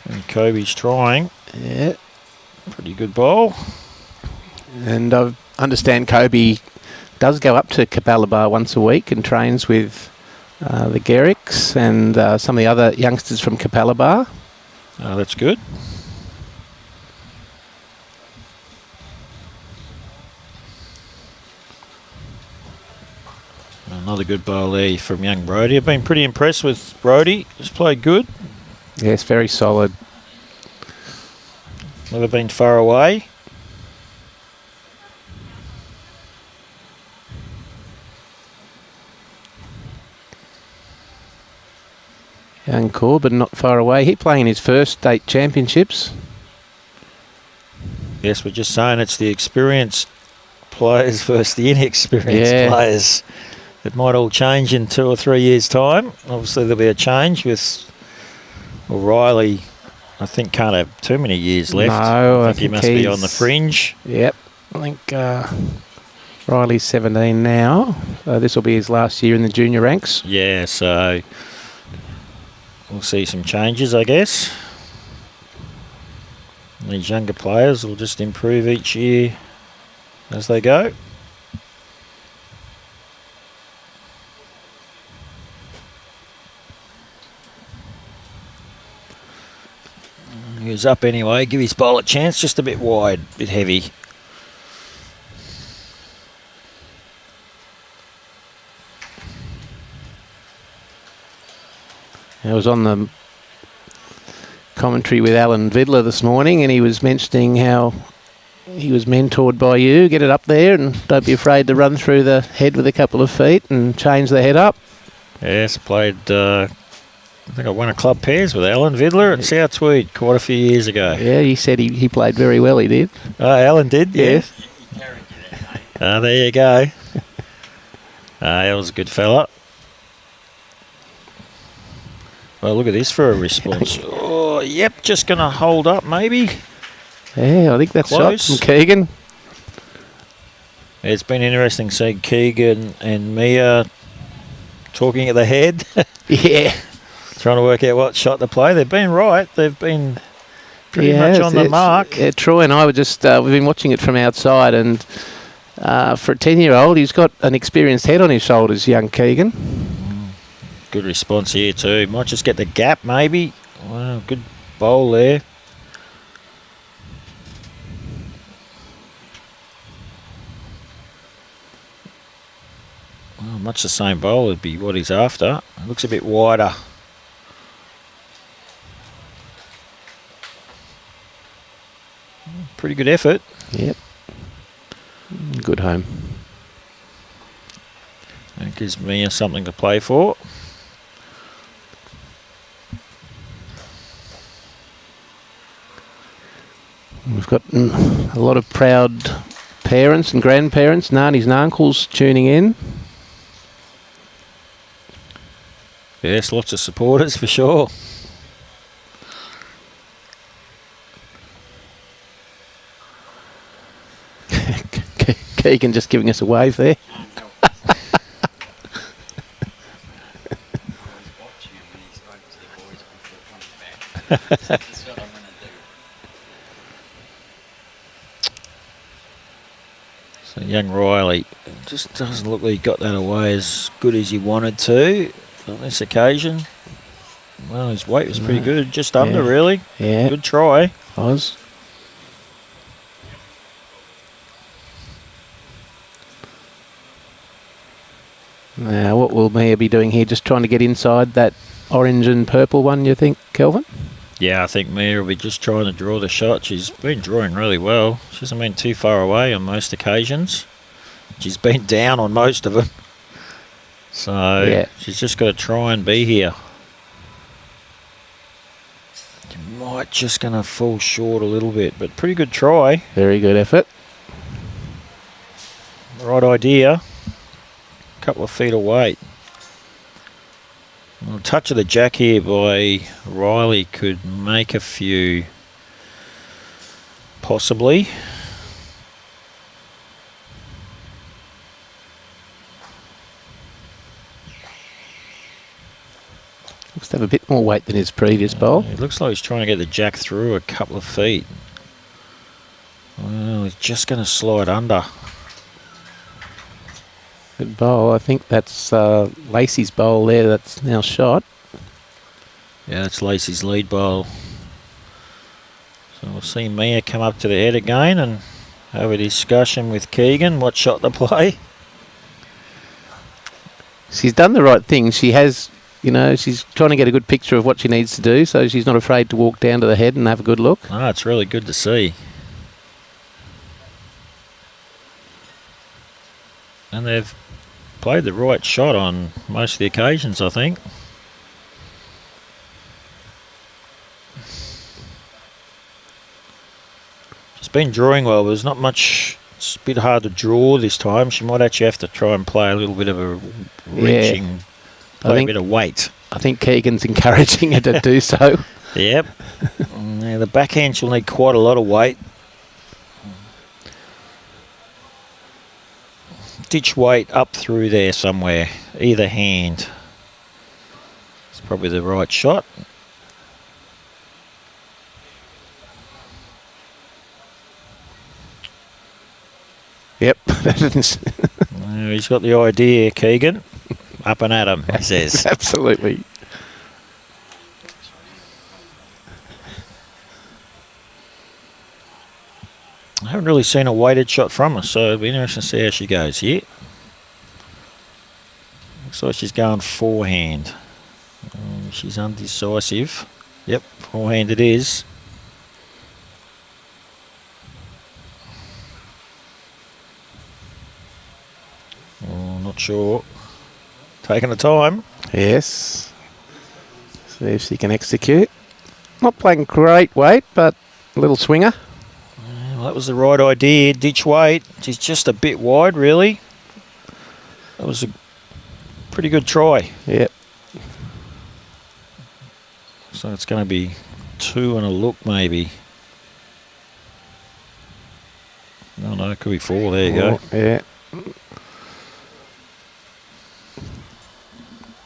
And Koby's trying. Yeah. Pretty good bowl. And I understand Koby does go up to Capalaba once a week and trains with the Gerricks and some of the other youngsters from Capalaba. Oh, that's good. Another good bowl there from young Brody. I've been pretty impressed with Brody. He's played good. Yes, very solid. Never been far away. Young Corbyn not far away. He playing his first state championships. Yes, we're just saying it's the experienced players versus the inexperienced Yeah. players. It might all change in 2 or 3 years' time. Obviously, there'll be a change with Riley. I think can't have too many years left. No, I think he must be on the fringe. Yep. I think Riley's 17 now. This will be his last year in the junior ranks. Yeah, so we'll see some changes, I guess. These younger players will just improve each year as they go. He was up anyway. Give his bowl a chance. Just a bit wide, a bit heavy. I was on the commentary with Alan Vidler this morning, and he was mentioning how he was mentored by you. Get it up there and don't be afraid to run through the head with a couple of feet and change the head up. Yes, played, I think I won a club pairs with Alan Vidler at South Tweed quite a few years ago. Yeah, he said he played very well, he did. Alan did, yes. Garrick did it, mate. There you go. That was a good fella. Well, look at this for a response. Oh, yep, just going to hold up maybe. Yeah, I think that's Close. shot from Keegan. It's been interesting seeing Keegan and Mia talking at the head, Yeah. trying to work out what shot to play. They've been right. They've been pretty much on the mark. Yeah, Troy and I were just, we've been watching it from outside, and for a 10-year-old, he's got an experienced head on his shoulders, young Keegan. Good response here too. Might just get the gap maybe. Wow, good bowl there. Well, much the same bowl would be what he's after. It looks a bit wider. Pretty good effort. Yep. Good home. That gives me something to play for. We've got a lot of proud parents and grandparents, nannies and uncles tuning in. Yes, lots of supporters for sure. Keegan just giving us a wave there. I was watching him when he spoke to the boys before coming back. So that's what I'm going to do. So young Riley just doesn't look like he got that away as good as he wanted to on this occasion. Well, his weight was pretty good, just under really. Yeah, Good try. was. Now, what will Mia be doing here? Just trying to get inside that orange and purple one, you think, Kelvin? Yeah, I think Mia will be just trying to draw the shot. She's been drawing really well. She hasn't been too far away on most occasions. She's been down on most of them. So Yeah. she's just got to try and be here. She might just going to fall short a little bit, but pretty good try. Very good effort. Right idea. Couple of feet of weight. Well, a touch of the jack here by Riley could make a few, possibly. Looks to have a bit more weight than his previous bowl. It looks like he's trying to get the jack through a couple of feet. Well, he's just going to slide under. Good bowl. I think that's Lacey's bowl there that's now shot. Yeah, that's Lacey's lead bowl. So we'll see Mia come up to the head again and have a discussion with Keegan what shot to play. She's done the right thing. She has, you know, she's trying to get a good picture of what she needs to do, so she's not afraid to walk down to the head and have a good look. Ah, it's really good to see. And they've played the right shot on most of the occasions, I think. She's been drawing well. There's not much. It's a bit hard to draw this time. She might actually have to try and play a little bit of a reaching, play a bit of weight. I think Keegan's encouraging her to do so. Yep. Yeah, the backhand she'll need quite a lot of weight. Ditch weight up through there somewhere, either hand. It's probably the right shot. Yep. He's got the idea, Keegan. Up and at him, he says. Absolutely. I haven't really seen a weighted shot from her, so it'll be interesting to see how she goes here. Looks like she's going forehand. She's undecisive. Yep, forehand it is. Oh, not sure. Taking the time. Yes. See if she can execute. Not playing great weight, but a little swinger. Well, that was the right idea. Ditch weight. She's just a bit wide, really. That was a pretty good try. Yep. So it's going to be 2 and a look, maybe. No, it could be 4. There you go. Yeah.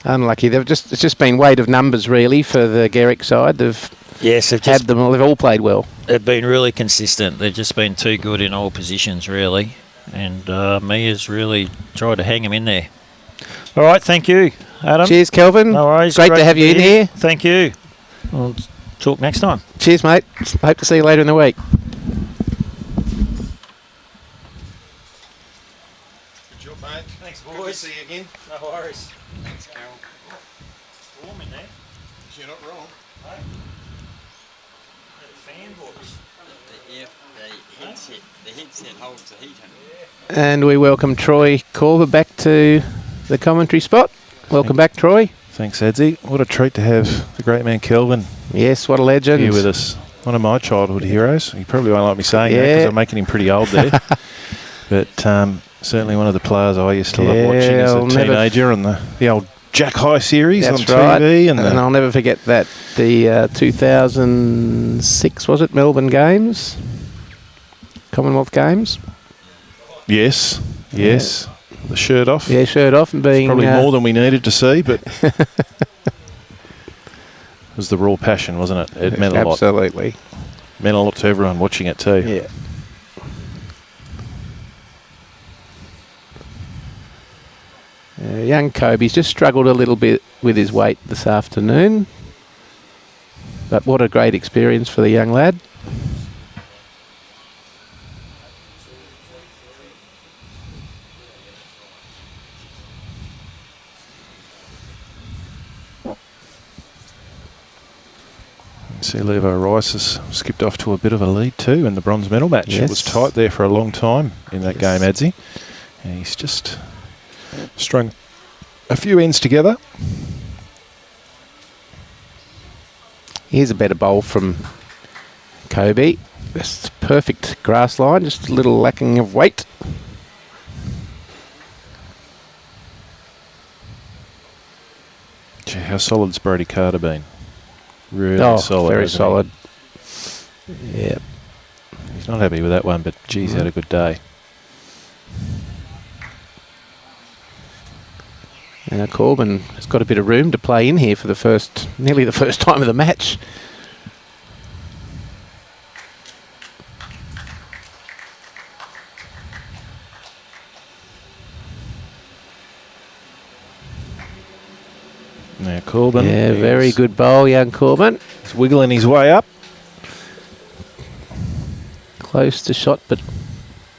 Unlucky. It's just been weight of numbers really for the Gerick side. Yes, They've all played well. They've been really consistent. They've just been too good in all positions, really. And Mia's really tried to hang them in there. All right, thank you, Adam. Cheers, Kelvin. No worries. Great to have you in here. Thank you. We'll talk next time. Cheers, mate. Hope to see you later in the week. Good job, mate. Thanks, Good to boys. see you again. No worries. Thanks, Carol. It's warm in there. You're not wrong. Hey? Fan boys. The headset holds the heat in. And we welcome Troy Corber back to the commentary spot. Welcome back, Troy. Thanks, Edsy. What a treat to have the great man Kelvin Yes, what a legend. here with us. One of my childhood heroes. He probably won't like me saying that because Yeah. I'm making him pretty old there. But certainly one of the players I used to love watching as a I'll never teenager on the old Jack High series That's on right. TV. And I'll never forget that. The 2006, was it, Melbourne Games? Commonwealth Games? Yes. The shirt off. Yeah, shirt off and being... Probably more than we needed to see, but it was the raw passion, wasn't it? It meant a lot. Absolutely. Meant a lot to everyone watching it too. Yeah. Young Koby's just struggled a little bit with his weight this afternoon. But what a great experience for the young lad. See, Rhys has skipped off to a bit of a lead too in the bronze medal match. It was Yes. tight there for a long time in that game, Adsy. And he's just strung a few ends together. Here's a better bowl from Koby. Just perfect grass line, just a little lacking of weight. Gee, how solid's Brody Carter been? Really solid. Very hasn't solid. Yeah. he? He's not happy with that one, but geez, he had a good day. Now Corbyn has got a bit of room to play in here for nearly the first time of the match. Now Corbyn. Yeah, very good bowl, young Corbyn. He's wiggling his way up. Close to shot, but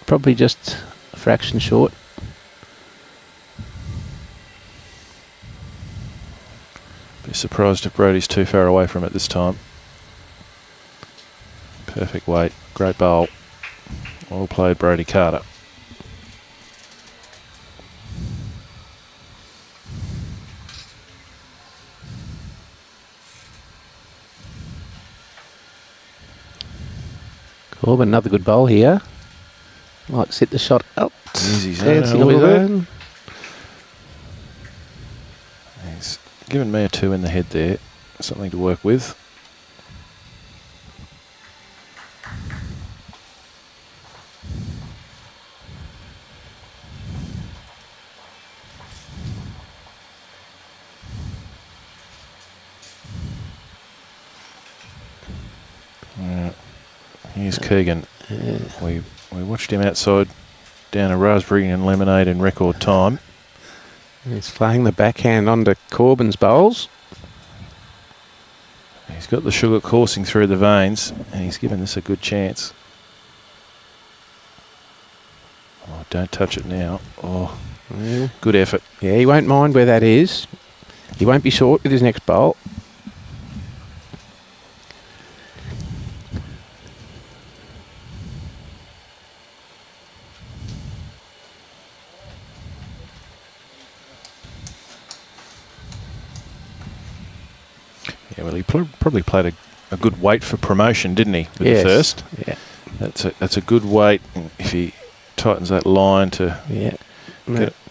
probably just a fraction short. Be surprised if Brody's too far away from it this time. Perfect weight. Great bowl. Well played, Brody Carter. Corbyn, another good bowl here. Might sit the shot up. Easy, Dancing a a little little bit. He's given me a 2 in the head there. Something to work with. Here's Keegan. We watched him outside down a raspberry and lemonade in record time. He's playing the backhand onto Corbyn's bowls. He's got the sugar coursing through the veins, and he's given this a good chance. Oh, don't touch it now. Oh, Yeah. good effort. Yeah, he won't mind where that is. He won't be short with his next bowl. Yeah, well, he probably played a good weight for promotion, didn't he, with Yes. the first? Yeah. That's a good weight if he tightens that line to Yeah.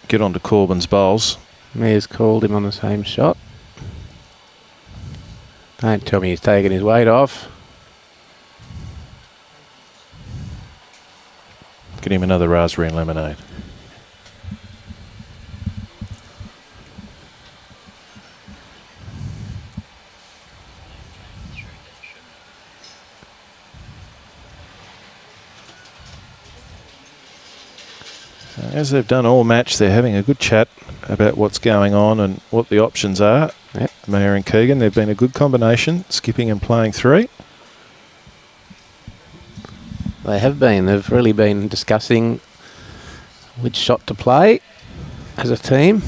get onto Corbyn's bowls. Mayor's called him on the same shot. Don't tell me he's taken his weight off. Get him another raspberry and lemonade. So as they've done all match, they're having a good chat about what's going on and what the options are. Yep. Mayor and Keegan, they've been a good combination, skipping and playing 3. They have been. They've really been discussing which shot to play as a team.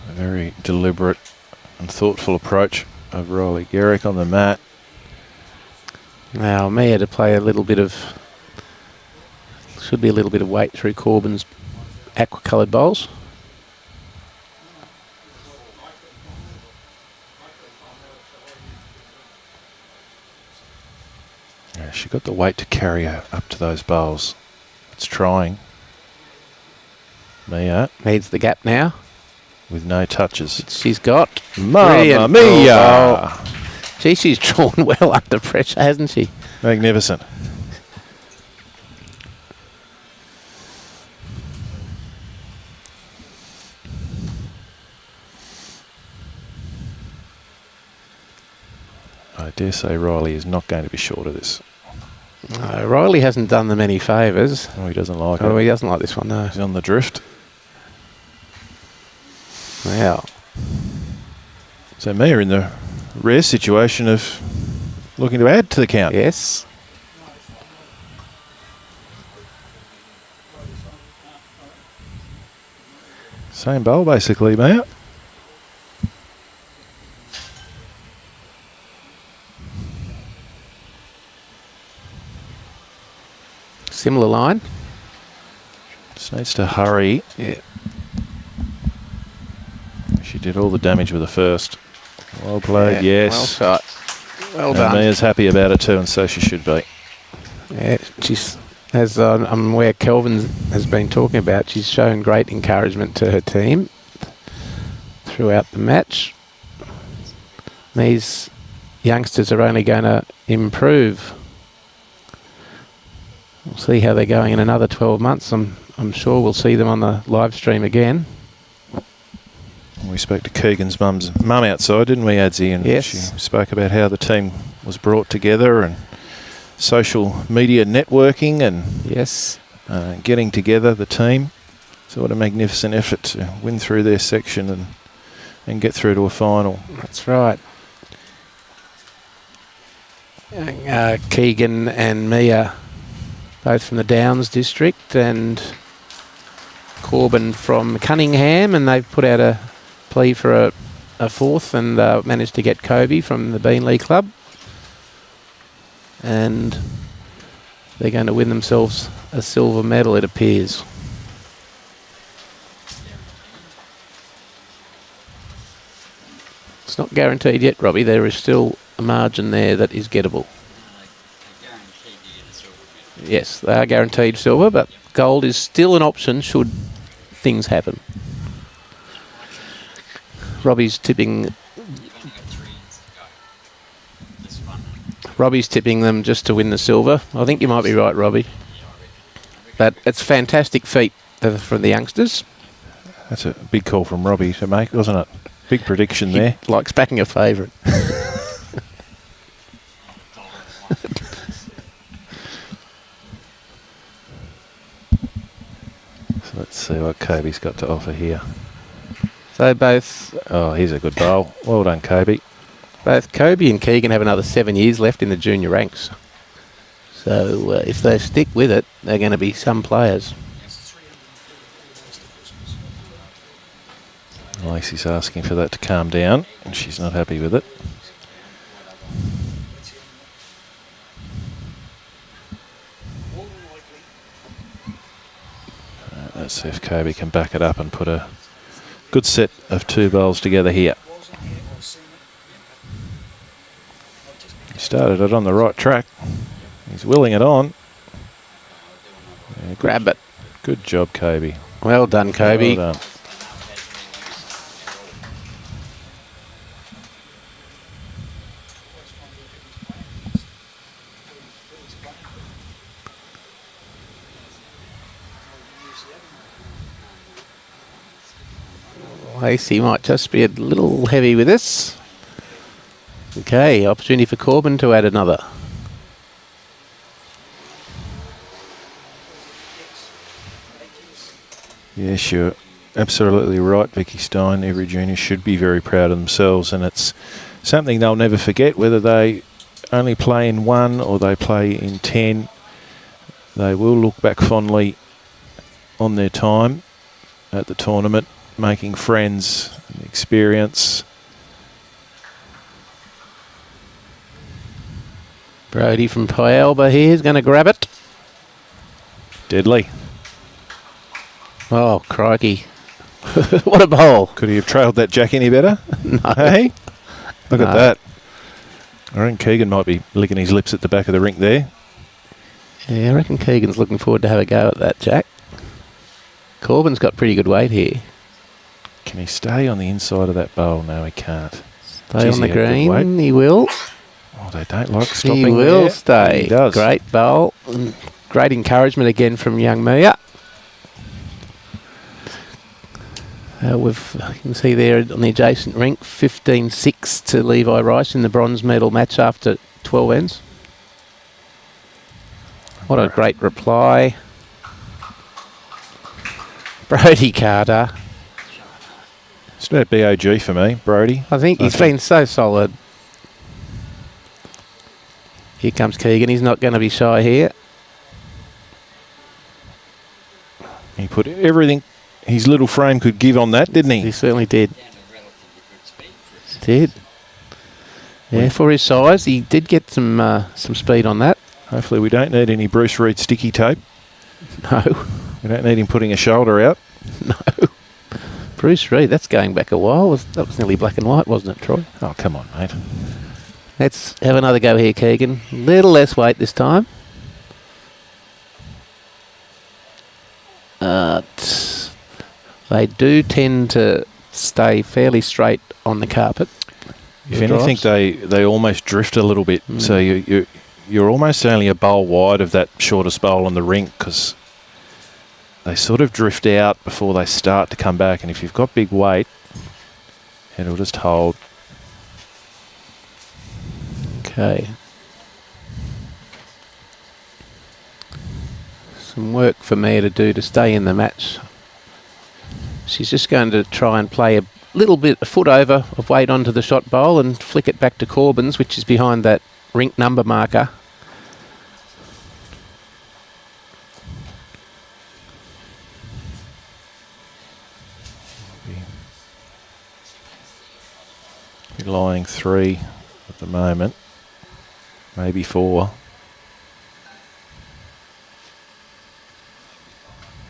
A very deliberate and thoughtful approach of Garrick on the mat. Now, Mia to play a little bit of, should be a little bit of weight through Corbyn's aqua-coloured bowls. Yeah, she got the weight to carry her up to those bowls. It's trying. Mia Needs the gap now. with no touches. She's got. Mamma brilliant mia! ball. Gee, she's drawn well under pressure, hasn't she? Magnificent. I dare say Riley is not going to be short of this. No, Riley hasn't done them any favours. Oh, he doesn't like Oh, it. he doesn't like this one, no. He's on the drift. Wow. So Mia in the rare situation of looking to add to the count. Yes. Same bowl basically, Mia. Similar line. Just needs to hurry. Yeah. She did all the damage with the first. Well played, Yeah, yes. Well shot. Well And done. Mia's happy about it too, and so she should be. Yeah, she's, as I'm aware Kelvin has been talking about, she's shown great encouragement to her team throughout the match. These youngsters are only going to improve. We'll see how they're going in another 12 months. I'm sure we'll see them on the live stream again. We spoke to Keegan's mum outside, didn't we, Adzi? And Yes. she spoke about how the team was brought together and social media networking and Yes. getting together, the team. So what a magnificent effort to win through their section and get through to a final. That's right. Keegan and Mia, both from the Downs district, and Corbyn from Cunningham, and they've put out a plea for a fourth and managed to get Koby from the Beanley Club. And they're going to win themselves a silver medal, it appears. It's not guaranteed yet, Robbie. There is still a margin there that is gettable. They guaranteed you get a silver medal. Yes, they are guaranteed silver, but gold is still an option should things happen. Robbie's tipping. You've only got 3 ends to go. This one. Robbie's tipping them just to win the silver. I think you might be right, Robbie. Yeah, I reckon. But it's a fantastic feat from the youngsters. That's a big call from Robbie to make, wasn't it? Big prediction He there. likes backing a favourite. So let's see what Koby's got to offer here. So both Oh, here's a good bowl. Well done, Koby. Koby and Keegan have another 7 years left in the junior ranks. So if they stick with it, they're going to be some players. Yes, Lacey's asking for that to calm down, and she's not happy with it. Let's see if Koby can back it up and put a good set of 2 bowls together here. He started it on the right track. He's willing it on. Yeah, Grab it. Good job, Koby. Well done, Koby. Well done. Lacey might just be a little heavy with this. Okay, opportunity for Corbyn to add another. Yes, you're absolutely right, Vicky Stein. Every junior should be very proud of themselves, and it's something they'll never forget, whether they only play in 1 or they play in 10. They will look back fondly on their time at the tournament, making friends, and experience. Brody from Pyalba here is going to grab it. Deadly. Oh, crikey. What a bowl. Could he have trailed that jack any better? No. Hey? Look at No. that. I reckon Keegan might be licking his lips at the back of the rink there. Yeah, I reckon Keegan's looking forward to have a go at that, Jack. Corbyn's got pretty good weight here. Can he stay on the inside of that bowl? No, he can't. Stay Geez, on the he had good weight. green. He will. Oh, they don't like stopping He will there. stay. He does. Great bowl. And great encouragement again from young Mia. You can see there on the adjacent rink, 15-6 to Levi Rhys in the bronze medal match after 12 ends. What a great reply. Brody Carter. It's about BOG for me, Brody. I think he's been so solid. Here comes Keegan. He's not going to be shy here. He put everything his little frame could give on that, didn't He he? certainly did. Down to relatively good speed for his Did. Yeah, for his size, he did get some speed on that. Hopefully we don't need any Bruce Reid sticky tape. No, We don't need him putting a shoulder out. no. Bruce Reid, that's going back a while. That was nearly black and white, wasn't it, Troy? Oh, come on, mate. Let's have another go here, Keegan. Little less weight this time. They do tend to stay fairly straight on the carpet. If the anything, drives. they almost drift a little bit. So you're almost only a bowl wide of that shortest bowl on the rink, because they sort of drift out before they start to come back. And if you've got big weight, it'll just hold. Okay. Some work for me to do to stay in the match. She's just going to try and play a little bit, a foot over of weight onto the shot bowl and flick it back to Corbyn's, which is behind that rink number marker. Be lying 3 at the moment, maybe 4,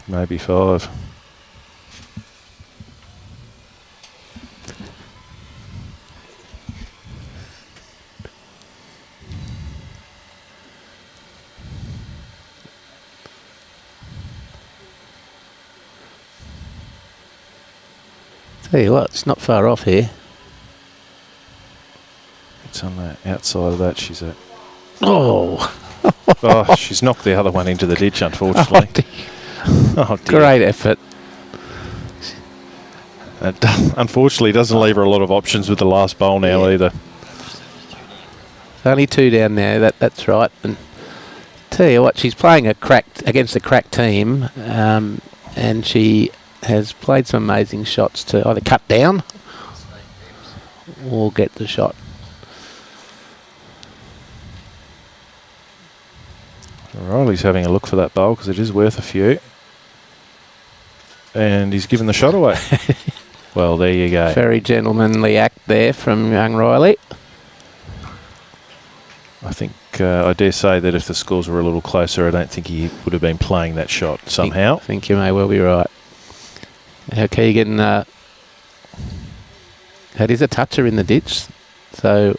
maybe 5. Tell you what, it's not far off here. It's on the outside of that. She's at. Oh, Oh, she's knocked the other one into the ditch, unfortunately. Oh, dear. great effort. It unfortunately doesn't leave her a lot of options with the last bowl now either. Only 2 down there. That's right. And tell you what, she's playing against a cracked team, and she has played some amazing shots to either cut down or get the shot. Riley's having a look for that bowl because it is worth a few. And he's given the shot away. Well, there you go. Very gentlemanly act there from young Riley. I think I dare say that if the scores were a little closer, I don't think he would have been playing that shot somehow. I think you may well be right. Now Keegan had his a toucher in the ditch, so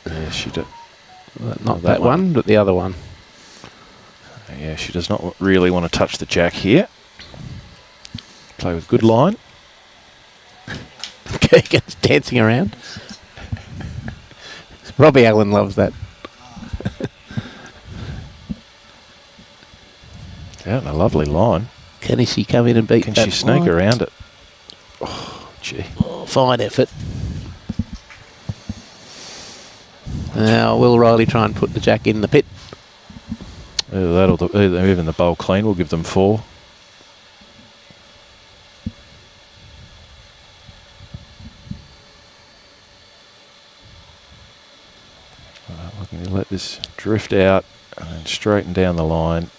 Yeah, she did. not that one, but the other one. Yeah, she does not really want to touch the jack here. Play with good line. Keegan's dancing around. Robbie Allen loves that. Yeah, and a lovely line. Can she come in and beat Can that she sneak line? around it? Oh, gee. Oh, fine effort. Now, will Riley try and put the jack in the pit? Even the bowl clean will give them 4. Looking to let this drift out and then straighten down the line.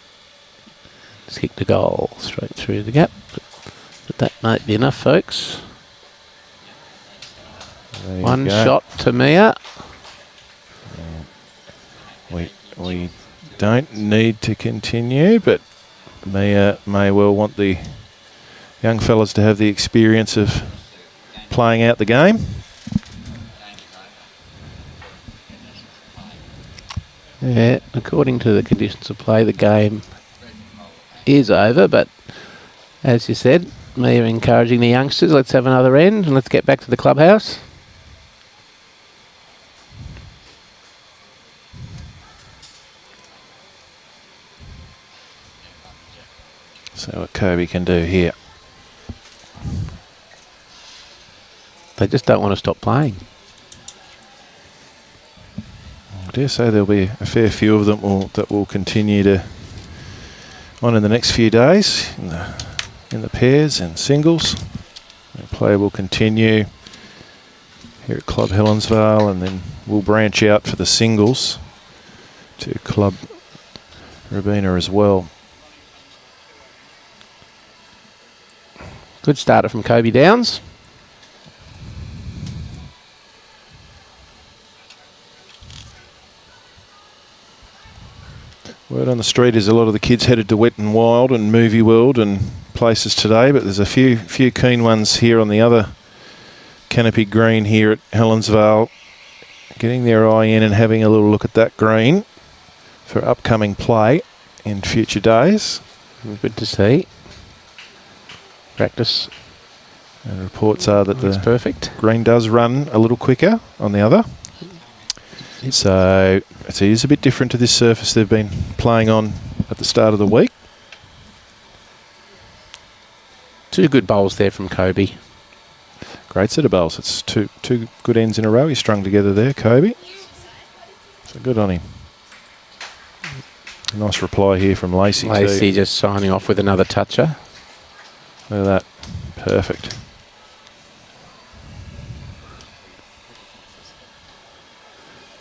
Just kick the goal straight through the gap. But that might be enough, folks. There you One go. shot to Mia. We don't need to continue, but Mia may well want the young fellas to have the experience of playing out the game. Yeah, according to the conditions of play, the game is over, but as you said, Mia encouraging the youngsters, let's have another end and let's get back to the clubhouse. So what Koby can do here. They just don't want to stop playing. I dare say there'll be a fair few of them that will continue to on in the next few days in the pairs and singles. The play will continue here at Club Helensvale, and then we'll branch out for the singles to Club Rabina as well. Good starter from Koby Downs. Word on the street is a lot of the kids headed to Wet and Wild and Movie World and places today, but there's a few keen ones here on the other canopy green here at Helensvale, getting their eye in and having a little look at that green for upcoming play in future days. Good to see. Practice. And reports are that That's the perfect. green does run a little quicker on the other. So it is a bit different to this surface they've been playing on at the start of the week. Two good bowls there from Koby. Great set of bowls. It's two good ends in a row he strung together there, Koby. So good on him. Nice reply here from Lacey. Lacey just signing off with another toucher. Look at that. Perfect.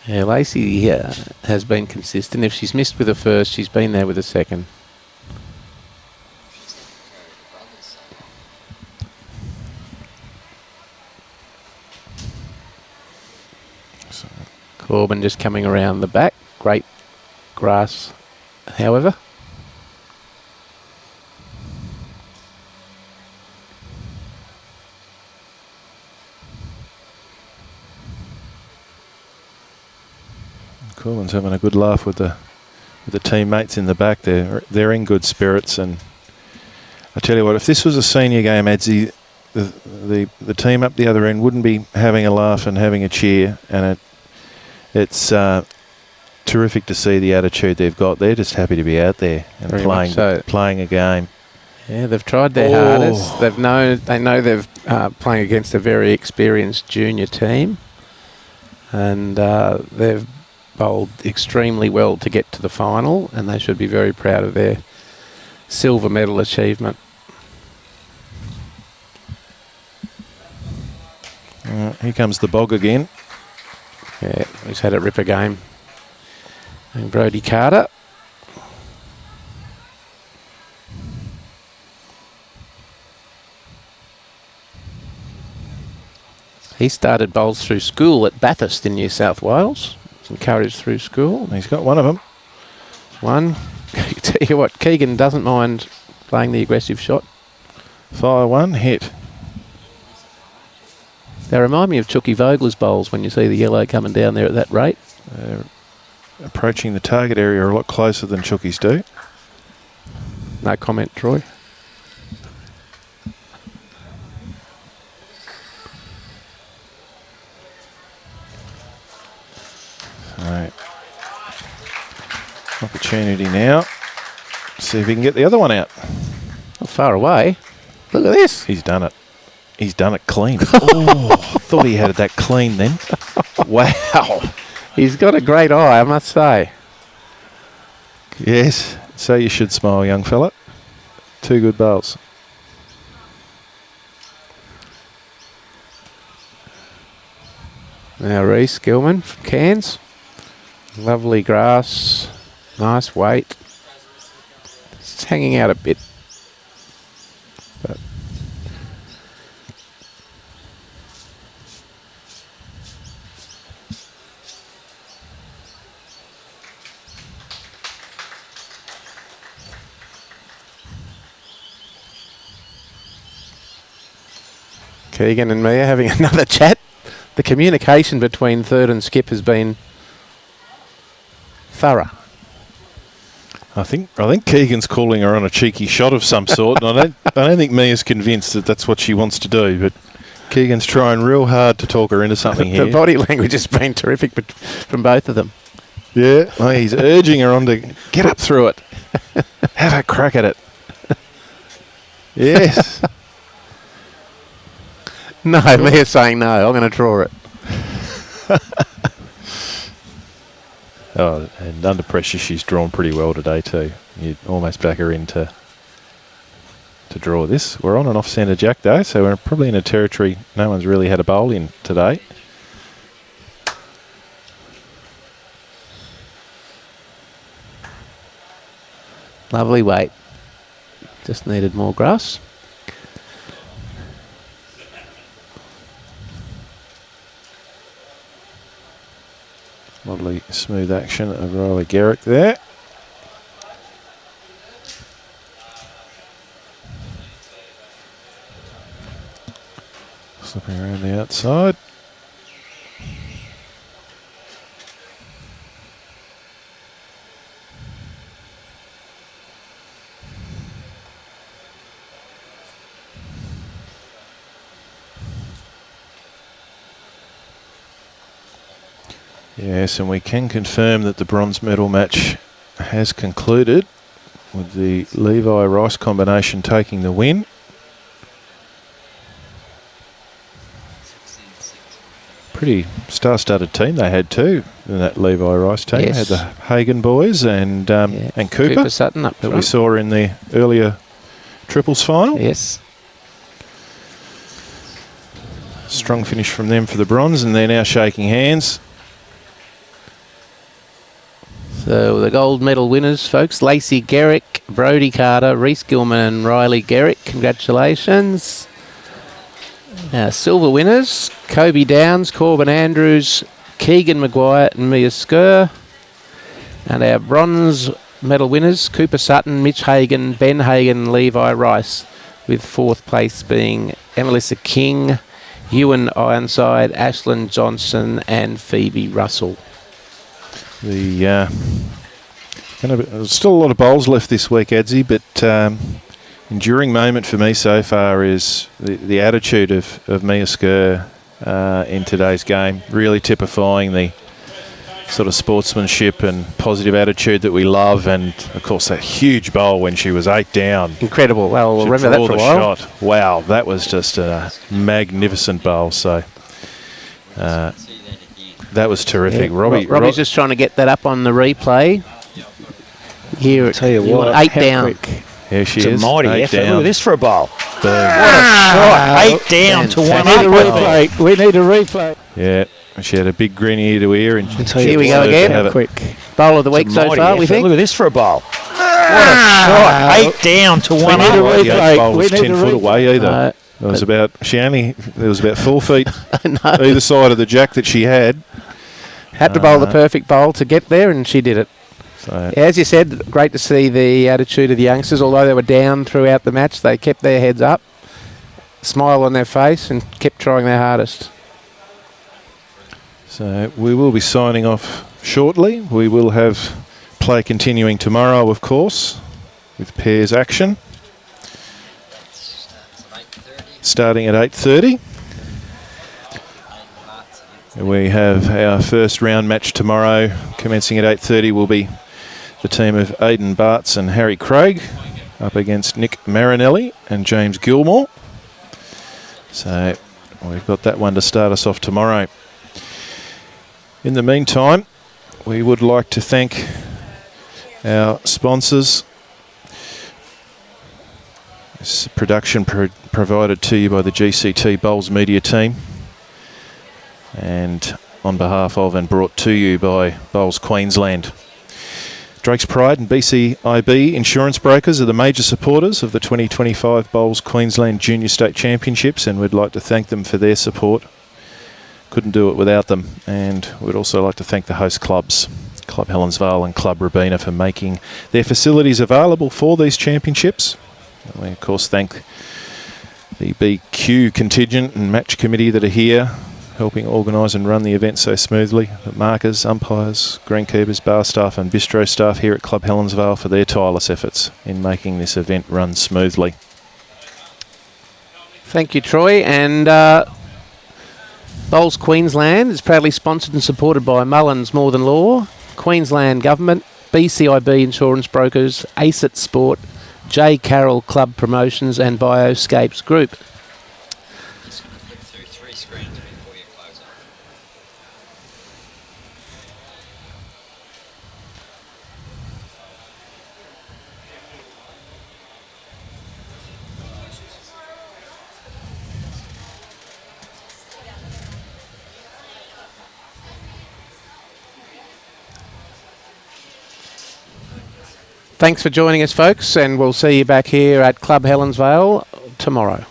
Yeah, Lacey has been consistent. If she's missed with the first, she's been there with the second. Corbyn just coming around the back. Great grass, however. Corbyn's having a good laugh with the teammates in the back. They're in good spirits, and I tell you what, if this was a senior game, Adzi, the team up the other end wouldn't be having a laugh and having a cheer, and it's terrific to see the attitude they've got. They're just happy to be out there and playing a game. Yeah, they've tried their hardest. They know they've playing against a very experienced junior team, and they've bowled extremely well to get to the final, and they should be very proud of their silver medal achievement. Here comes the bog again. Yeah, he's had a ripper game. And Brody Carter. He started bowls through school at Bathurst in New South Wales. He's encouraged through school. He's got one of them. One. Tell you what, Keegan doesn't mind playing the aggressive shot. Fire one, hit. They remind me of Chucky Vogler's bowls when you see the yellow coming down there at that rate. They're approaching the target area a lot closer than Chookies do. No comment, Troy. Right. Opportunity now. See if he can get the other one out. Not far away. Look at this. He's done it. He's done it clean. Oh, I thought he had that clean then. Wow. He's got a great eye, I must say. Yes. So you should smile, young fella. 2 good bowls. Now Rhys, Gillman from Cairns. Lovely grass. Nice weight. It's hanging out a bit. But Keegan and me are having another chat. The communication between third and skip has been thorough. I think Keegan's calling her on a cheeky shot of some sort, and I don't think Mia's convinced that that's what she wants to do. But Keegan's trying real hard to talk her into something here. The body language has been terrific from both of them. Yeah, well, he's urging her on to get up through it. Have a crack at it. Yes. No, Mia's saying no. I'm going to draw it. Oh, and under pressure, she's drawn pretty well today too. You'd almost back her in to draw this. We're on an off-centre jack though, so we're probably in a territory no one's really had a bowl in today. Lovely weight. Just needed more grass. Lovely smooth action of Riley Garrick there. Slipping around the outside. Yes, and we can confirm that the bronze medal match has concluded with the Levi-Rhys combination taking the win. Pretty star-studded team they had too in that Levi-Rhys team. Yes. They had the Hagen boys and Cooper Sutton up that front. we saw in the earlier triples final. Yes. Strong finish from them for the bronze, and they're now shaking hands. So the gold medal winners, folks, Lacey Gerick, Brody Carter, Rhys Gillman and Riley Garrick. Congratulations. Silver winners, Koby Downs, Corbyn Andrews, Keegan McGuire and Mia Scurr. And our bronze medal winners, Cooper Sutton, Mitch Hagen, Ben Hagen, Levi-Rhys, with fourth place being Emelissa King, Ewan Ironside, Ashlyn Johnson and Phoebe Russell. There's still a lot of bowls left this week, Adzi, but enduring moment for me so far is the attitude of Mia Scurr in today's game, really typifying the sort of sportsmanship and positive attitude that we love, and of course that huge bowl when she was 8 down. Incredible. Well, we'll remember that for a while. Shot. Wow, that was just a magnificent bowl. So that was terrific. Yeah. Robbie's just trying to get that up on the replay. Here, Tell you what, 8 down. Here she It's is. a mighty 8 effort. down. Look at this for a bowl. Boom. What a shot. 8 down to 1 Fantastic. up. We need a replay. Yeah, she had a big grin ear to ear, and Here we go deserved to again. have it. Quick. Bowl of the week It's a so mighty far, we effort. think. Look at this for a bowl. What a shot. 8 down to 1 need a up. The eighth replay. bowl was We need 10 a foot replay. away either. There was about 4 feet No. either side of the jack that she had. Had to bowl the perfect bowl to get there, and she did it. So As you said, great to see the attitude of the youngsters. Although they were down throughout the match, they kept their heads up, smile on their face, and kept trying their hardest. So we will be signing off shortly. We will have play continuing tomorrow, of course, with pairs action. Starting at 8:30. We have our first round match tomorrow. Commencing at 8:30 will be the team of Aidan Bartz and Harry Craig up against Nick Marinelli and James Gilmore. So we've got that one to start us off tomorrow. In the meantime, we would like to thank our sponsors. This production provided to you by the GCT Bowls Media team, and on behalf of and brought to you by Bowls Queensland. Drake's Pride and BCIB Insurance Brokers are the major supporters of the 2025 Bowls Queensland Junior State Championships, and we'd like to thank them for their support. Couldn't do it without them. And we'd also like to thank the host clubs, Club Helensvale and Club Robina, for making their facilities available for these championships. And we of course thank the BQ contingent and match committee that are here helping organise and run the event so smoothly. The markers, umpires, greenkeepers, bar staff and bistro staff here at Club Helensvale for their tireless efforts in making this event run smoothly. Thank you, Troy. And Bowls Queensland is proudly sponsored and supported by Mullins More Than Law, Queensland Government, BCIB Insurance Brokers, ACIT Sport, J. Carroll Club Promotions and Bioscapes Group. Just going to flick through 3 screens before you close up. Thanks for joining us, folks, and we'll see you back here at Club Helensvale tomorrow.